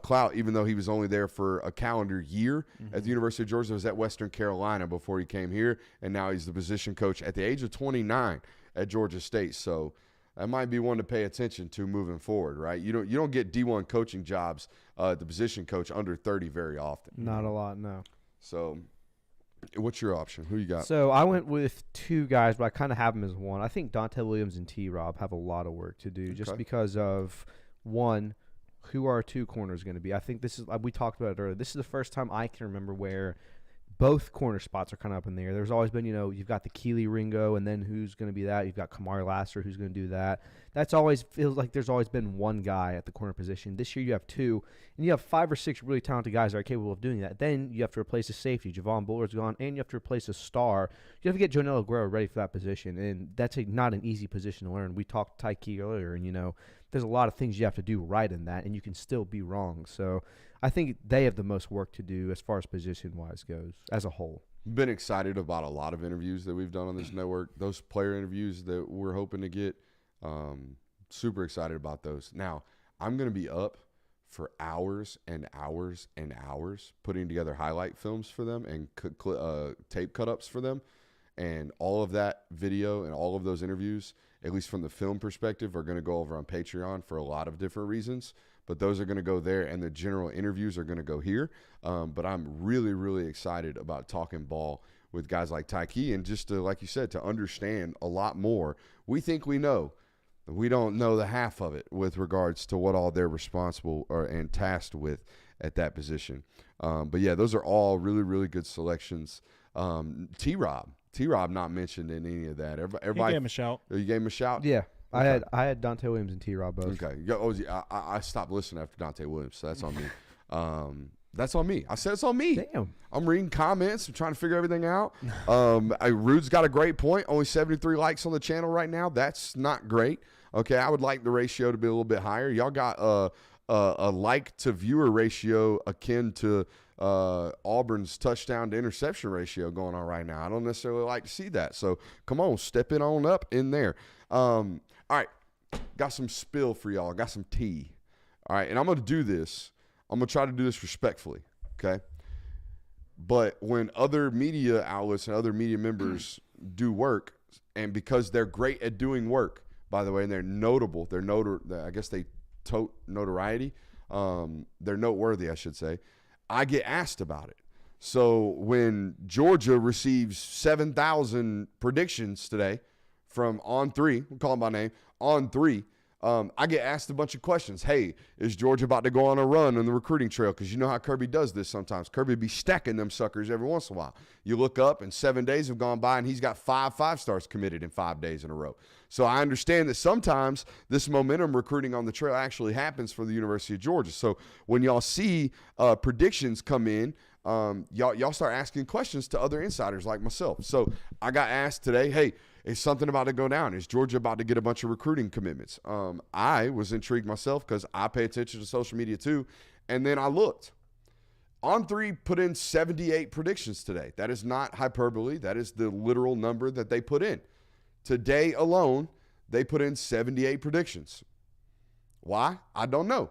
clout, even though he was only there for a calendar year at the University of Georgia. He was at Western Carolina before he came here, and now he's the position coach at the age of 29 at Georgia State. So that might be one to pay attention to moving forward, right? You don't get D1 coaching jobs, the position coach under 30 very often. Not a lot, no. So what's your option? Who you got? So I went with two guys, but I kind of have them as one. I think Dante Williams and T-Rob have a lot of work to do just because of, one, who our two corners going to be. I think this is, we talked about it earlier, this is the first time I can remember where both corner spots are kind of up in the air. There's always been, you've got the Keely Ringo, and then who's going to be that? You've got Kamari Lasser, who's going to do that. That's always feels like there's always been one guy at the corner position. This year you have two, and you have 5 or 6 really talented guys that are capable of doing that. Then you have to replace a safety. Javon Bullard's gone, and you have to replace a star. You have to get Jonell Aguero ready for that position, and that's not an easy position to learn. We talked Tyke earlier, and, there's a lot of things you have to do right in that, and you can still be wrong. So I think they have the most work to do as far as position-wise goes as a whole. Been excited about a lot of interviews that we've done on this network. Those player interviews that we're hoping to get, super excited about those. Now, I'm going to be up for hours and hours and hours putting together highlight films for them and tape cut-ups for them. And all of that video and all of those interviews, at least from the film perspective, are going to go over on Patreon for a lot of different reasons. But those are going to go there, and the general interviews are going to go here. But I'm really, really excited about talking ball with guys like Tyke, and just to, like you said, to understand a lot more. We think we know. We don't know the half of it with regards to what all they're responsible and tasked with at that position. But, yeah, those are all really, really good selections. T-Rob not mentioned in any of that. Everybody gave him a shout. You gave him a shout? Yeah. Okay. I had Dante Williams and T-Rob both. Okay. I stopped listening after Dante Williams, so that's on me. That's on me. I said it's on me. Damn. I'm reading comments. I'm trying to figure everything out. Rude's got a great point. Only 73 likes on the channel right now. That's not great. Okay, I would like the ratio to be a little bit higher. Y'all got a like-to-viewer ratio akin to Auburn's touchdown to interception ratio going on right now. I don't necessarily like to see that. So, come on, step it on up in there. All right, got some spill for y'all. Got some tea. All right, and I'm going to do this. I'm going to try to do this respectfully, okay? But when other media outlets and other media members do work, and because they're great at doing work, by the way, and they're notable, I guess they tote notoriety. They're noteworthy, I should say. I get asked about it. So when Georgia receives 7,000 predictions today from On3, we'll call them by name, On3, I get asked a bunch of questions. Hey, is Georgia about to go on a run on the recruiting trail? Because you know how Kirby does this sometimes. Kirby be stacking them suckers every once in a while. You look up and 7 days have gone by and he's got 5 5-stars committed in 5 days in a row. So I understand that sometimes this momentum recruiting on the trail actually happens for the University of Georgia. So when y'all see predictions come in, y'all start asking questions to other insiders like myself. So I got asked today, hey, is something about to go down? Is Georgia about to get a bunch of recruiting commitments? I was intrigued myself because I pay attention to social media too. And then I looked. On3 put in 78 predictions today. That is not hyperbole. That is the literal number that they put in. Today alone, they put in 78 predictions. Why? I don't know.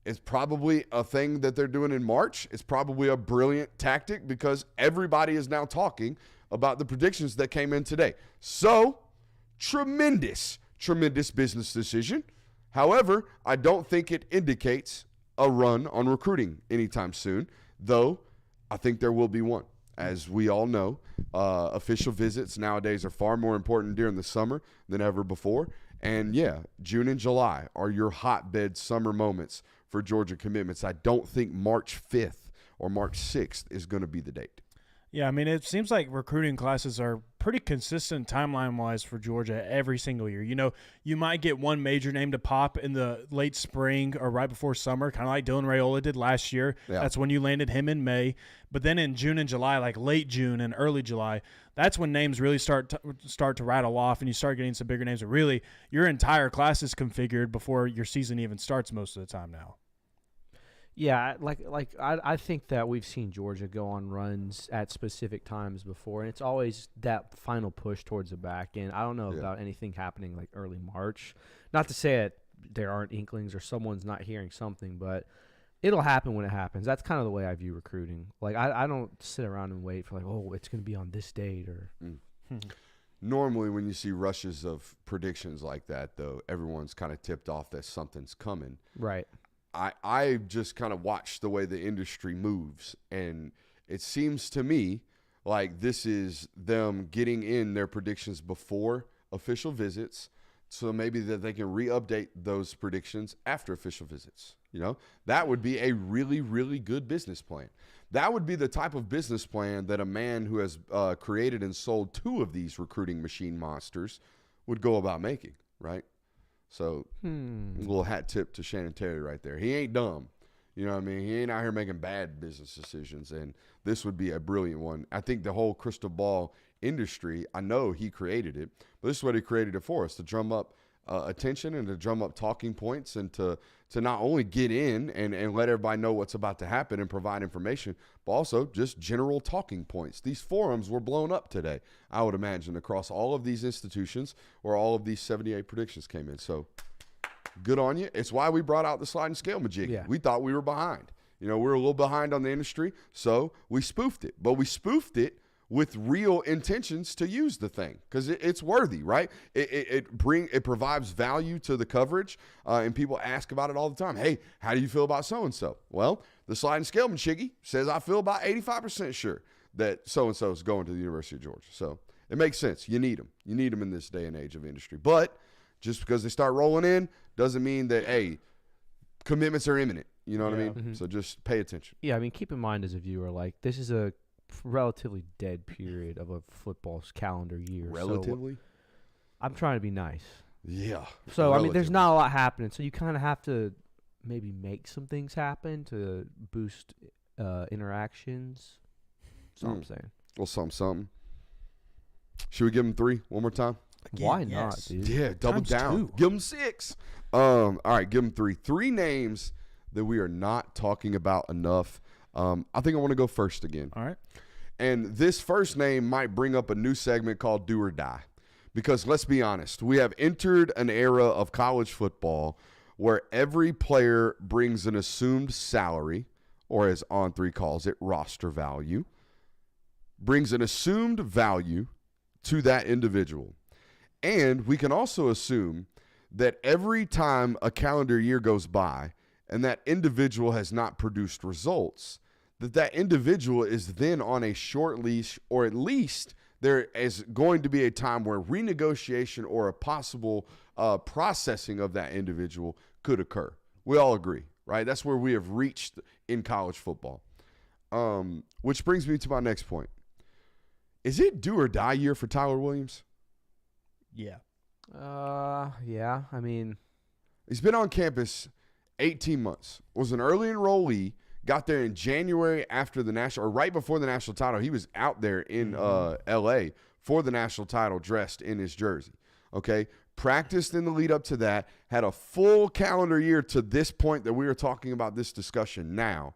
It's probably a thing that they're doing in March. It's probably a brilliant tactic because everybody is now talking about the predictions that came in today. So, tremendous business decision. However, I don't think it indicates a run on recruiting anytime soon, though I think there will be one. As we all know, official visits nowadays are far more important during the summer than ever before. And, yeah, June and July are your hotbed summer moments for Georgia commitments. I don't think March 5th or March 6th is going to be the date. Yeah, I mean, it seems like recruiting classes are pretty consistent timeline-wise for Georgia every single year. You know, you might get one major name to pop in the late spring or right before summer, kind of like Dylan Raiola did last year. Yeah. That's when you landed him in May. But then in June and July, like late June and early July, that's when names really start to rattle off and you start getting some bigger names. But really, your entire class is configured before your season even starts most of the time now. Yeah, I think that we've seen Georgia go on runs at specific times before, and it's always that final push towards the back end. I don't know about anything happening like early March. Not to say that there aren't inklings or someone's not hearing something, but it'll happen when it happens. That's kind of the way I view recruiting. Like I don't sit around and wait for like, oh, it's going to be on this date or. Normally, when you see rushes of predictions like that, though, everyone's kind of tipped off that something's coming. Right. I just kind of watch the way the industry moves, and it seems to me like this is them getting in their predictions before official visits, so maybe that they can re-update those predictions after official visits. You know, that would be a really, really good business plan. That would be the type of business plan that a man who has created and sold 2 of these recruiting machine monsters would go about making, right? So, a little hat tip to Shannon Terry right there. He ain't dumb. You know what I mean? He ain't out here making bad business decisions, and this would be a brilliant one. I think the whole crystal ball industry, I know he created it, but this is what he created it for us, to drum up attention and to drum up talking points and to not only get in and let everybody know what's about to happen and provide information, but also just general talking points. These forums were blown up today, I would imagine, across all of these institutions where all of these 78 predictions came in. So good on you. It's why we brought out the sliding scale majiggy. Yeah. We thought we were behind. You know, we were a little behind on the industry, so we spoofed it. But we spoofed it with real intentions to use the thing because it's worthy, right? It provides value to the coverage, and people ask about it all the time. Hey, how do you feel about so-and-so? Well, the sliding scale machiggy says I feel about 85% sure that so-and-so is going to the University of Georgia. So it makes sense. You need them. You need them in this day and age of industry. But just because they start rolling in doesn't mean that, hey, commitments are imminent. You know what I mean? Mm-hmm. So just pay attention. Yeah, I mean, keep in mind as a viewer, like this is a relatively dead period of a football's calendar year. Relatively? So I'm trying to be nice. Yeah. So, I mean, there's relatively. not a lot happening. So you kind of have to maybe make some things happen to boost interactions. That's all I'm saying. Well, something. Should we give them 3 one more time? Why yes. not, dude? Yeah, double Times down. 2. Give them 6. All right, give them 3. 3 names that we are not talking about enough. I think I want to go first again. All right. And this first name might bring up a new segment called Do or Die. Because let's be honest, we have entered an era of college football where every player brings an assumed salary, or as On3 calls it, roster value, brings an assumed value to that individual. And we can also assume that every time a calendar year goes by and that individual has not produced results, that individual is then on a short leash, or at least there is going to be a time where renegotiation or a possible processing of that individual could occur. We all agree, right? That's where we have reached in college football. Which brings me to my next point. Is it do or die year for Tyler Williams? Yeah. Yeah. I mean, He's been on campus 18 months, was an early enrollee, got there in January after the national, or right before the national title. He was out there in L.A. for the national title dressed in his jersey, okay? Practiced in the lead up to that, had a full calendar year to this point that we are talking about this discussion now.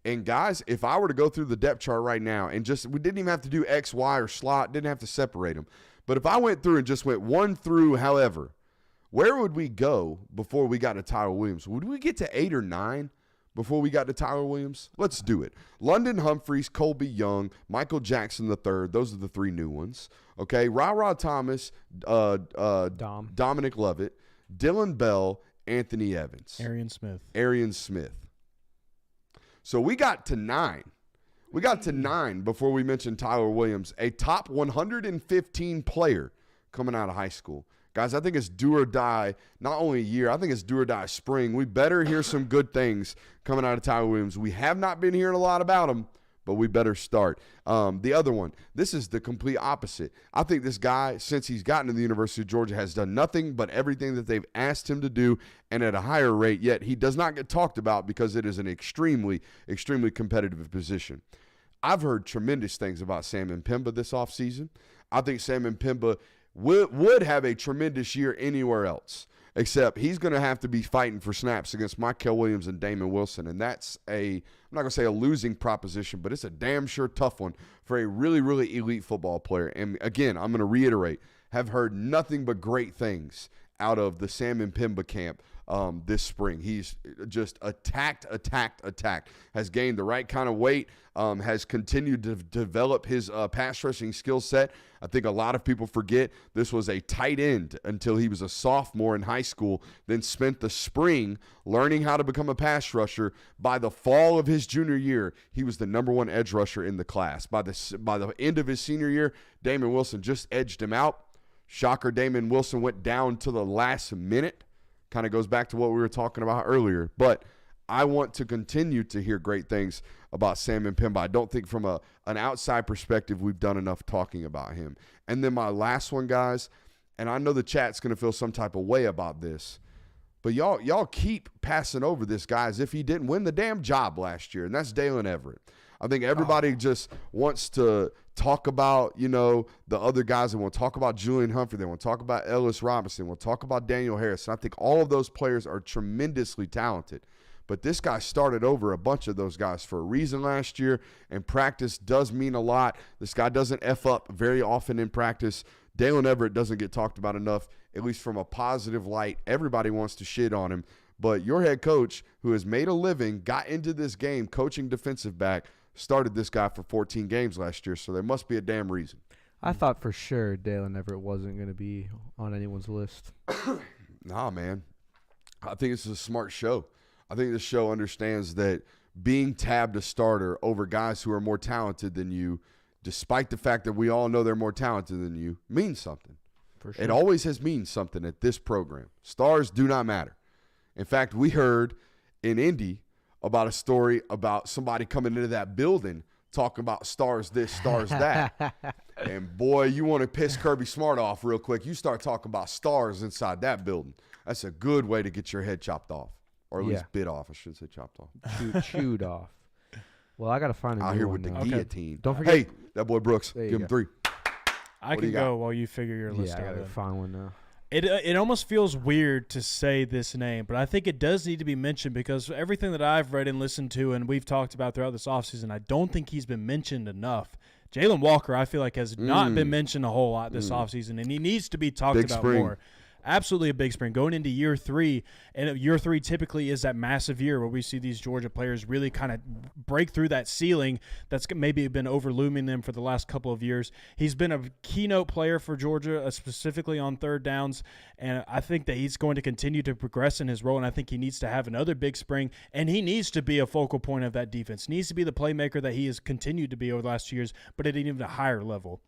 And guys, if I were to go through the depth chart right now and we didn't even have to do X, Y, or slot, didn't have to separate them. But if I went through and just went 1 through however, where would we go before we got to Tyler Williams? Would we get to 8 or 9 before we got to Tyler Williams? Let's do it. London Humphreys, Colby Young, Michael Jackson III. Those are the 3 new ones. Okay, Ra Thomas, Dominic Lovett, Dylan Bell, Anthony Evans. Arian Smith. So we got to 9. We got to 9 before we mentioned Tyler Williams, a top 115 player coming out of high school. Guys, I think it's do or die, not only a year, I think it's do or die spring. We better hear some good things coming out of Ty Williams. We have not been hearing a lot about him, but we better start. The other one, this is the complete opposite. I think this guy, since he's gotten to the University of Georgia, has done nothing but everything that they've asked him to do and at a higher rate, yet he does not get talked about because it is an extremely, extremely competitive position. I've heard tremendous things about Sam Mpemba this offseason. I think Sam Mpemba would have a tremendous year anywhere else, except he's going to have to be fighting for snaps against Mykel Williams and Damon Wilson, and that's I'm not going to say a losing proposition, but it's a damn sure tough one for a really, really elite football player. And again, I'm going to reiterate, have heard nothing but great things out of the Sam Mpemba camp this spring. He's just attacked, has gained the right kind of weight, has continued to develop his pass rushing skill set. I think a lot of people forget this was a tight end until he was a sophomore in high school, then spent the spring learning how to become a pass rusher. By the fall of his junior year, he was the #1 edge rusher in the class. By the end of his senior year, Damon Wilson just edged him out. Shocker, Damon Wilson went down to the last minute. Kind of goes back to what we were talking about earlier. But I want to continue to hear great things about Sam Mpemba. I don't think from an outside perspective we've done enough talking about him. And then my last one, guys, and I know the chat's going to feel some type of way about this, but y'all keep passing over this guy as if he didn't win the damn job last year, and that's Dalen Everett. I think everybody just wants to talk about, the other guys. They want to talk about Julian Humphrey. They want to talk about Ellis Robinson. They want to talk about Daniel Harris. And I think all of those players are tremendously talented. But this guy started over a bunch of those guys for a reason last year, and practice does mean a lot. This guy doesn't F up very often in practice. Dalen Everett doesn't get talked about enough, at least from a positive light. Everybody wants to shit on him. But your head coach, who has made a living, got into this game coaching defensive back, started this guy for 14 games last year, so there must be a damn reason. I thought for sure Dalen Everett wasn't going to be on anyone's list. Nah, man. I think this is a smart show. I think this show understands that being tabbed a starter over guys who are more talented than you, despite the fact that we all know they're more talented than you, means something. For sure. It always has means something at this program. Stars do not matter. In fact, we heard in Indy about a story about somebody coming into that building talking about stars this, stars that. And, boy, you want to piss Kirby Smart off real quick. You start talking about stars inside that building. That's a good way to get your head chopped off, or at least bit off. I should say chopped off. Chewed off. Well, I got to find a Out new here one with the now. guillotine. Don't forget. Hey, that boy Brooks, There you give him go. 3. I What do can you got? go while you figure your list Yeah, I out. got to then. find one now. It almost feels weird to say this name, but I think it does need to be mentioned because everything that I've read and listened to and we've talked about throughout this offseason, I don't think he's been mentioned enough. Jalen Walker, I feel like, has not been mentioned a whole lot this offseason, and he needs to be talked Big about spring. more. Absolutely a big spring. Going into year 3, and year 3 typically is that massive year where we see these Georgia players really kind of break through that ceiling that's maybe been overlooming them for the last couple of years. He's been a keynote player for Georgia, specifically on third downs, and I think that he's going to continue to progress in his role, and I think he needs to have another big spring, and he needs to be a focal point of that defense. He needs to be the playmaker that he has continued to be over the last 2 years, but at an even higher level.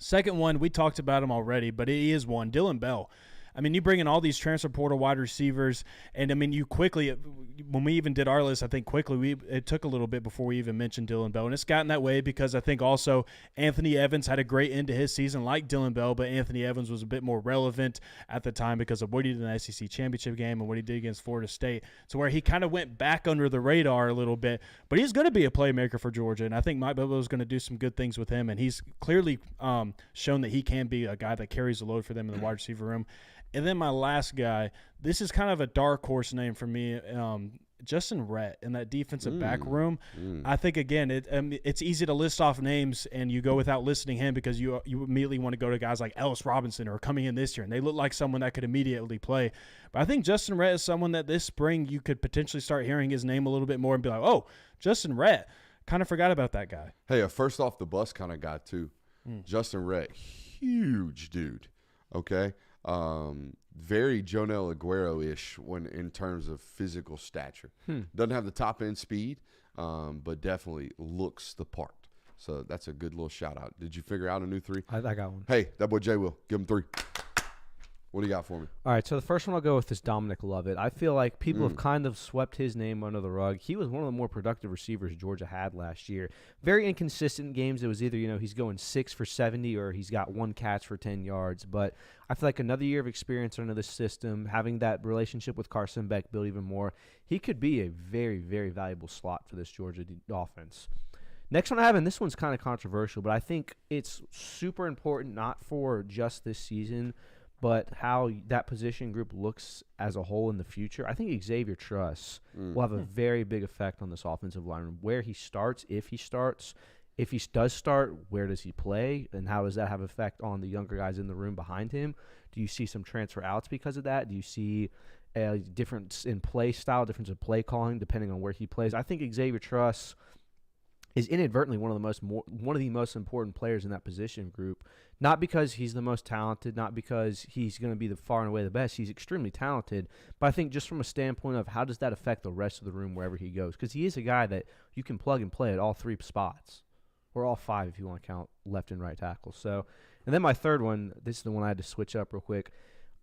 Second one, we talked about him already, but he is one, Dylan Bell. I mean, you bring in all these transfer portal wide receivers, and, I mean, you quickly – when we even did our list, I think quickly it took a little bit before we even mentioned Dylan Bell. And it's gotten that way because I think also Anthony Evans had a great end to his season like Dylan Bell, but Anthony Evans was a bit more relevant at the time because of what he did in the SEC championship game and what he did against Florida State, to where he kind of went back under the radar a little bit. But he's going to be a playmaker for Georgia, and I think Mike Bobo is going to do some good things with him, and he's clearly shown that he can be a guy that carries the load for them in the wide receiver room. And then my last guy, this is kind of a dark horse name for me, Justin Rhett in that defensive back room. I think, again, it's easy to list off names and you go without listing him because you immediately want to go to guys like Ellis Robinson who are coming in this year, and they look like someone that could immediately play. But I think Justin Rhett is someone that this spring you could potentially start hearing his name a little bit more and be like, oh, Justin Rhett. Kind of forgot about that guy. Hey, a first off the bus kind of guy too. Justin Rhett, huge dude. Okay. Very Jonel Aguero-ish when in terms of physical stature. Doesn't have the top end speed, but definitely looks the part. So that's a good little shout out. Did you figure out a new 3? I got one. Hey, that boy Jay will. Give him 3. What do you got for me? All right, so the first one I'll go with is Dominic Lovett. I feel like people have kind of swept his name under the rug. He was one of the more productive receivers Georgia had last year. Very inconsistent games. It was either, he's going 6 for 70 or he's got 1 catch for 10 yards. But I feel like another year of experience under the system, having that relationship with Carson Beck built even more, he could be a very, very valuable slot for this Georgia offense. Next one I have, and this one's kind of controversial, but I think it's super important, not for just this season, but how that position group looks as a whole in the future. I think Xavier Truss will have a very big effect on this offensive line. Where he starts, if he does start, where does he play, and how does that have effect on the younger guys in the room behind him? Do you see some transfer outs because of that? Do you see a difference in play style, difference in play calling, depending on where he plays? I think Xavier Truss is inadvertently one of the most important players in that position group. Not because he's the most talented, not because he's going to be the far and away the best. He's extremely talented, but I think just from a standpoint of how does that affect the rest of the room wherever he goes? Because he is a guy that you can plug and play at all 3 spots, or all 5 if you want to count left and right tackle. So, and then my third one, this is the one I had to switch up real quick.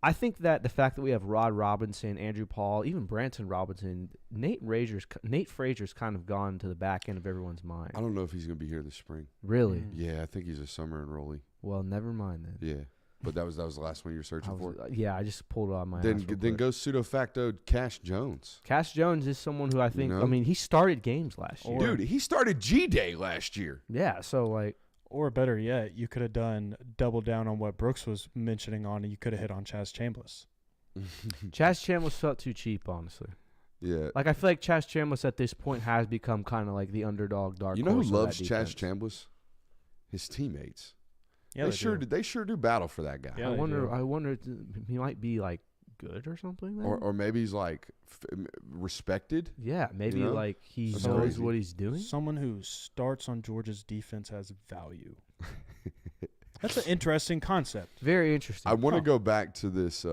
I think that the fact that we have Rod Robinson, Andrew Paul, even Branson Robinson, Nate Frazier's kind of gone to the back end of everyone's mind. I don't know if he's going to be here this spring. Really? Yeah, I think he's a summer enrollee. Well, never mind then. Yeah, but that was the last one you were searching for? Yeah, I just pulled it out of my Then go pseudo facto Cash Jones. Cash Jones is someone who I think, he started games last year. Dude, he started G-Day last year. Yeah, so like. Or better yet, you could have done double down on what Brooks was mentioning on, and you could have hit on Chaz Chambliss. Chaz Chambliss felt too cheap, honestly. Yeah. Like, I feel like Chaz Chambliss at this point has become kind of like the underdog dark horse. You know who loves Chaz Chambliss? His teammates. Yeah, they sure do battle for that guy. Yeah, I wonder if he might be like good or something. Then? Or maybe he's like respected. Yeah, maybe like he That's knows crazy. what he's doing. Someone who starts on Georgia's defense has value. That's an interesting concept. Very interesting. I want to go back to this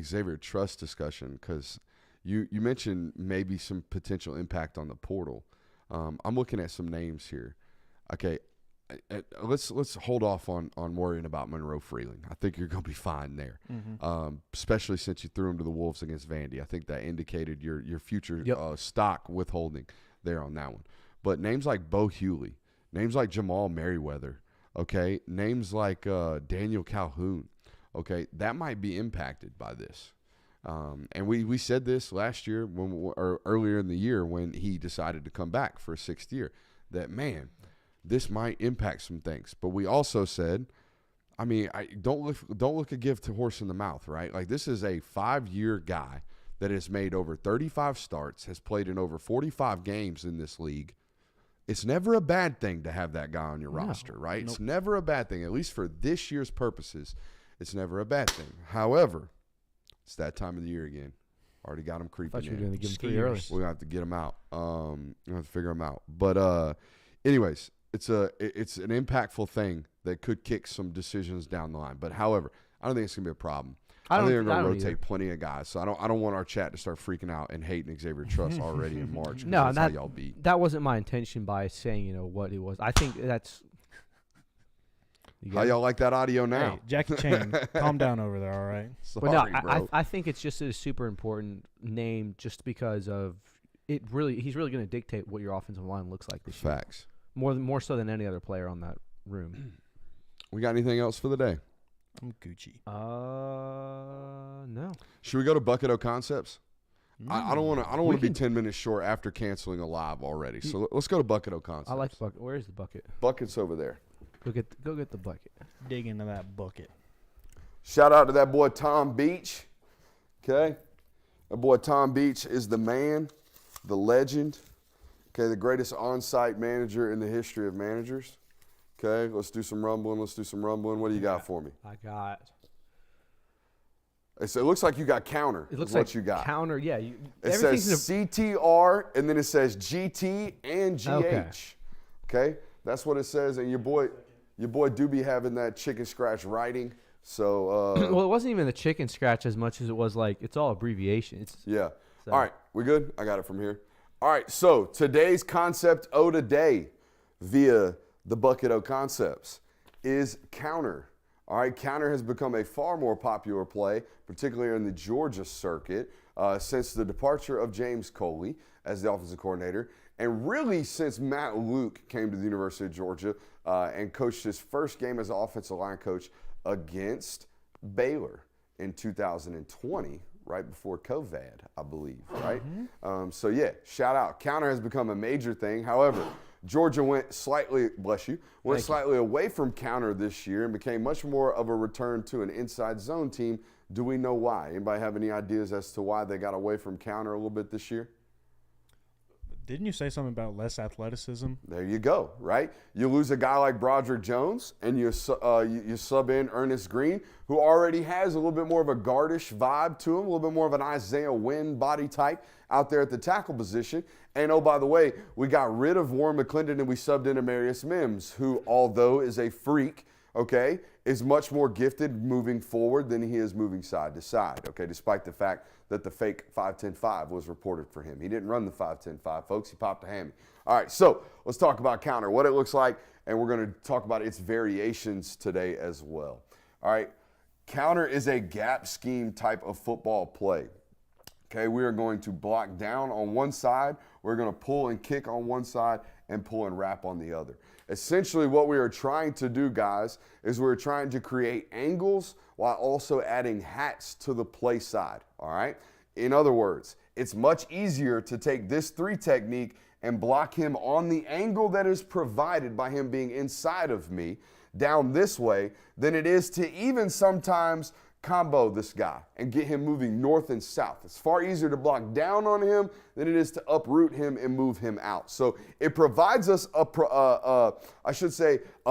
Xavier Truss discussion because you mentioned maybe some potential impact on the portal. I'm looking at some names here. Okay, let's hold off on worrying about Monroe Freeling. I think you're going to be fine there, especially since you threw him to the Wolves against Vandy. I think that indicated your future stock withholding there on that one. But names like Bo Hewley, names like Jamal Merriweather, okay, names like Daniel Calhoun, okay, that might be impacted by this. And we said this last year or earlier in the year when he decided to come back for a 6th year, that, man, this might impact some things. But we also said, don't look a gift to horse in the mouth, right? Like, this is a 5-year guy that has made over 35 starts, has played in over 45 games in this league. It's never a bad thing to have that guy on your roster, right? Nope. It's never a bad thing, at least for this year's purposes. It's never a bad thing. However, it's that time of the year again. Already got him creeping in. I thought you were going to give him 3 early. We're going to have to get him out. We're going to have to figure him out. But anyways, it's an impactful thing that could kick some decisions down the line. But however, I don't think it's going to be a problem. I think they're going to rotate plenty of guys. So I don't want our chat to start freaking out and hating Xavier Truss already in March. No, that's how y'all beat. That wasn't my intention by saying what it was. I think that's. How y'all like that audio now? Hey, Jackie Chan, calm down over there, all right? Sorry, bro. I think it's just a super important name just because of it. He's really going to dictate what your offensive line looks like this year. Facts. More so than any other player on that room. We got anything else for the day? I'm Gucci. No. Should we go to Bucket O Concepts? I don't want to be 10 minutes short after canceling a live already. So let's go to Bucket O Concepts. I like the bucket. Where's the bucket? Bucket's over there. Go get the bucket. Dig into that bucket. Shout out to that boy Tom Beach. Okay, that boy Tom Beach is the man, the legend. Okay, the greatest on-site manager in the history of managers. Okay, let's do some rumbling. What do you got for me? I got. So it looks like you got counter. It looks what like you got. Counter. Yeah. It says CTR and then it says GT and GH. Okay, that's what it says. And your boy do be having that chicken scratch writing. So well, it wasn't even the chicken scratch as much as it was like it's all abbreviation. Yeah. So. All right, we good? I got it from here. All right, so today's concept today via the Bucket O Concepts is counter. All right, counter has become a far more popular play, particularly in the Georgia circuit, since the departure of James Coley as the offensive coordinator, and really since Matt Luke came to the University of Georgia and coached his first game as an offensive line coach against Baylor in 2020, right before COVID, I believe, right? So yeah, shout out. Counter has become a major thing. However, Georgia went slightly away from counter this year and became much more of a return to an inside zone team. Do we know why? Anybody have any ideas as to why they got away from counter a little bit this year? Didn't you say something about less athleticism? There you go, right? You lose a guy like Broderick Jones, and you sub in Ernest Green, who already has a little bit more of a guardish vibe to him, a little bit more of an Isaiah Wynn body type out there at the tackle position. And oh, by the way, we got rid of Warren McClendon and we subbed in Amarius Mims, who, although is a freak, okay, is much more gifted moving forward than he is moving side to side, okay, despite the fact that the fake 5-10-5 was reported for him. He didn't run the 5-10-5, folks. He popped a hammy. All right, so let's talk about counter, what it looks like, and we're going to talk about its variations today as well. All right, counter is a gap scheme type of football play. Okay, we are going to block down on one side. We're going to pull and kick on one side and pull and wrap on the other. Essentially, what we are trying to do, guys, is we're trying to create angles while also adding hats to the play side, all right? In other words, it's much easier to take this 3 technique and block him on the angle that is provided by him being inside of me down this way than it is to even sometimes combo this guy and get him moving north and south. It's far easier to block down on him than it is to uproot him and move him out. So it provides us a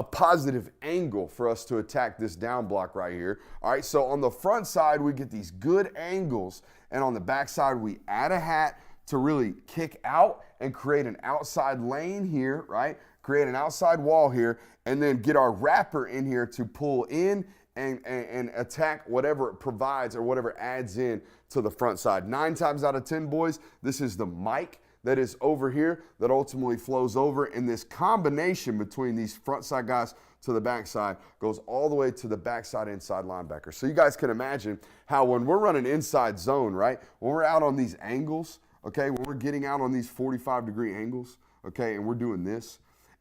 positive angle for us to attack this down block right here. All right, so on the front side, we get these good angles, and on the back side, we add a hat to really kick out and create an outside lane here, right? Create an outside wall here, and then get our wrapper in here to pull in and attack whatever it provides or whatever adds in to the front side. 9 times out of 10, boys, this is the mic that is over here that ultimately flows over, and this combination between these front side guys to the back side goes all the way to the backside inside linebacker. So you guys can imagine how when we're running inside zone, right, when we're out on these angles, okay, when we're getting out on these 45-degree angles, okay, and we're doing this,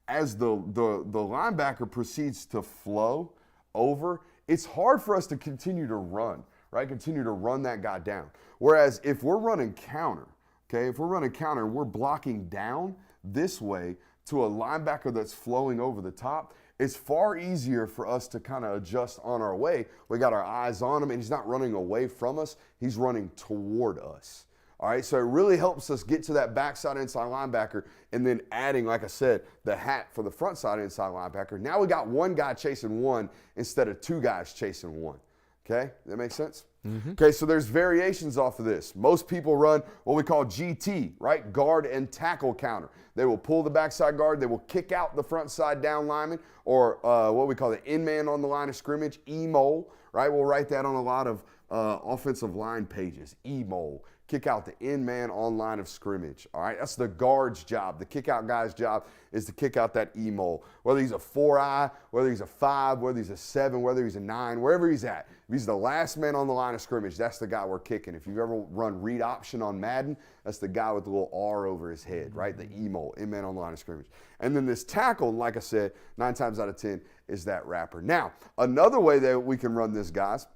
as the linebacker proceeds to flow over, it's hard for us to continue to run, right? Continue to run that guy down. Whereas if we're running counter, okay, if we're running counter and we're blocking down this way to a linebacker that's flowing over the top, it's far easier for us to kind of adjust on our way. We got our eyes on him, and he's not running away from us. He's running toward us. All right, so it really helps us get to that backside inside linebacker and then adding, like I said, the hat for the front side inside linebacker. Now we got one guy chasing one instead of 2 guys chasing one. Okay, that makes sense? Mm-hmm. Okay, so there's variations off of this. Most people run what we call GT, right? Guard and tackle counter. They will pull the backside guard. They will kick out the front side down lineman, or what we call the in-man on the line of scrimmage, E-mole, right? We'll write that on a lot of offensive line pages, E-mole. Kick out the in-man on line of scrimmage, all right? That's the guard's job. The kick-out guy's job is to kick out that E-mole. Whether he's a 4-eye, whether he's a 5, whether he's a 7, whether he's a 9, wherever he's at. If he's the last man on the line of scrimmage, that's the guy we're kicking. If you've ever run read option on Madden, that's the guy with the little R over his head, right? The E-mole, in-man on the line of scrimmage. And then this tackle, like I said, 9 times out of 10 is that wrapper. Now, another way that we can run this, guys,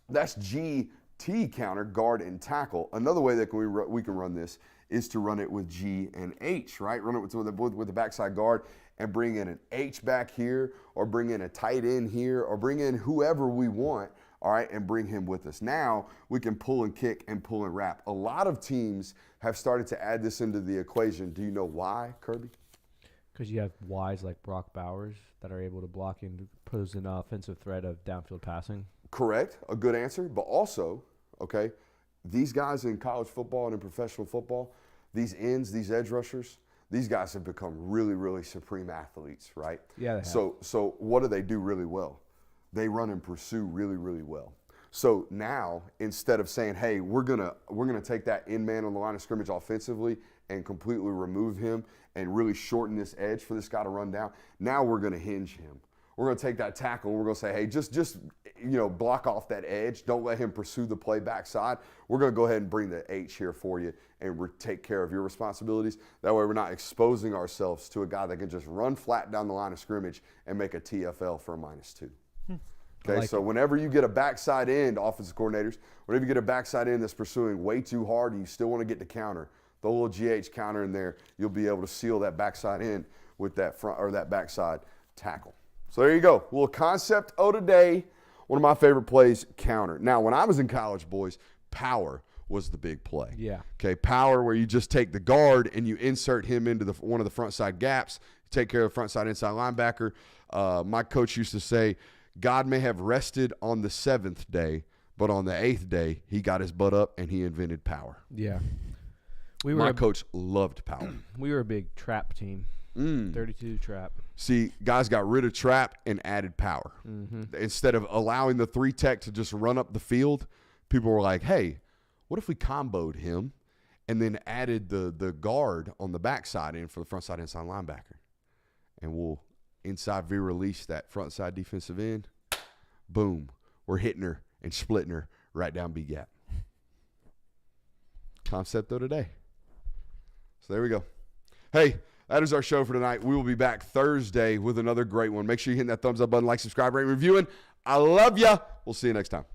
that's GT counter, guard and tackle. Another way that we can run this is to run it with G and H, right? Run it with the backside guard and bring in an H back here, or bring in a tight end here, or bring in whoever we want, all right, and bring him with us. Now we can pull and kick and pull and wrap. A lot of teams have started to add this into the equation. Do you know why, Kirby? Because you have Ys like Brock Bowers that are able to block and pose an offensive threat of downfield passing. Correct, a good answer, but also, okay, these guys in college football and in professional football, these ends, these edge rushers, these guys have become really, really supreme athletes, right? Yeah, they have. So what do they do really well? They run and pursue really, really well. So now, instead of saying, hey, we're gonna take that in man on the line of scrimmage offensively and completely remove him and really shorten this edge for this guy to run down, now we're gonna hinge him. we're going to take that tackle and we're going to say, hey, just block off that edge. Don't let him pursue the play backside. We're going to go ahead and bring the H here for you and take care of your responsibilities. That way we're not exposing ourselves to a guy that can just run flat down the line of scrimmage and make a TFL for a -2. Okay, so whenever you get a backside end, offensive coordinators, whenever you get a backside end that's pursuing way too hard and you still want to get the counter, the little GH counter in there, you'll be able to seal that backside end with that front or that backside tackle. So there you go. A little concept of today. One of my favorite plays, counter. Now, when I was in college, boys, power was the big play. Yeah. Okay, power where you just take the guard and you insert him into one of the front side gaps, take care of the front side inside linebacker. My coach used to say, God may have rested on the 7th day, but on the 8th day, he got his butt up and he invented power. Yeah. My coach loved power. We were a big trap team. 32 trap. See, guys got rid of trap and added power. Instead of allowing the 3 tech to just run up the field, people were like, hey, what if we comboed him and then added the guard on the backside in for the front side inside linebacker? And we'll inside V release that front side defensive end. Boom. We're hitting her and splitting her right down B gap. Concept of today. So there we go. Hey, that is our show for tonight. We will be back Thursday with another great one. Make sure you hit that thumbs up button, like, subscribe, rate, reviewing. I love ya. We'll see you next time.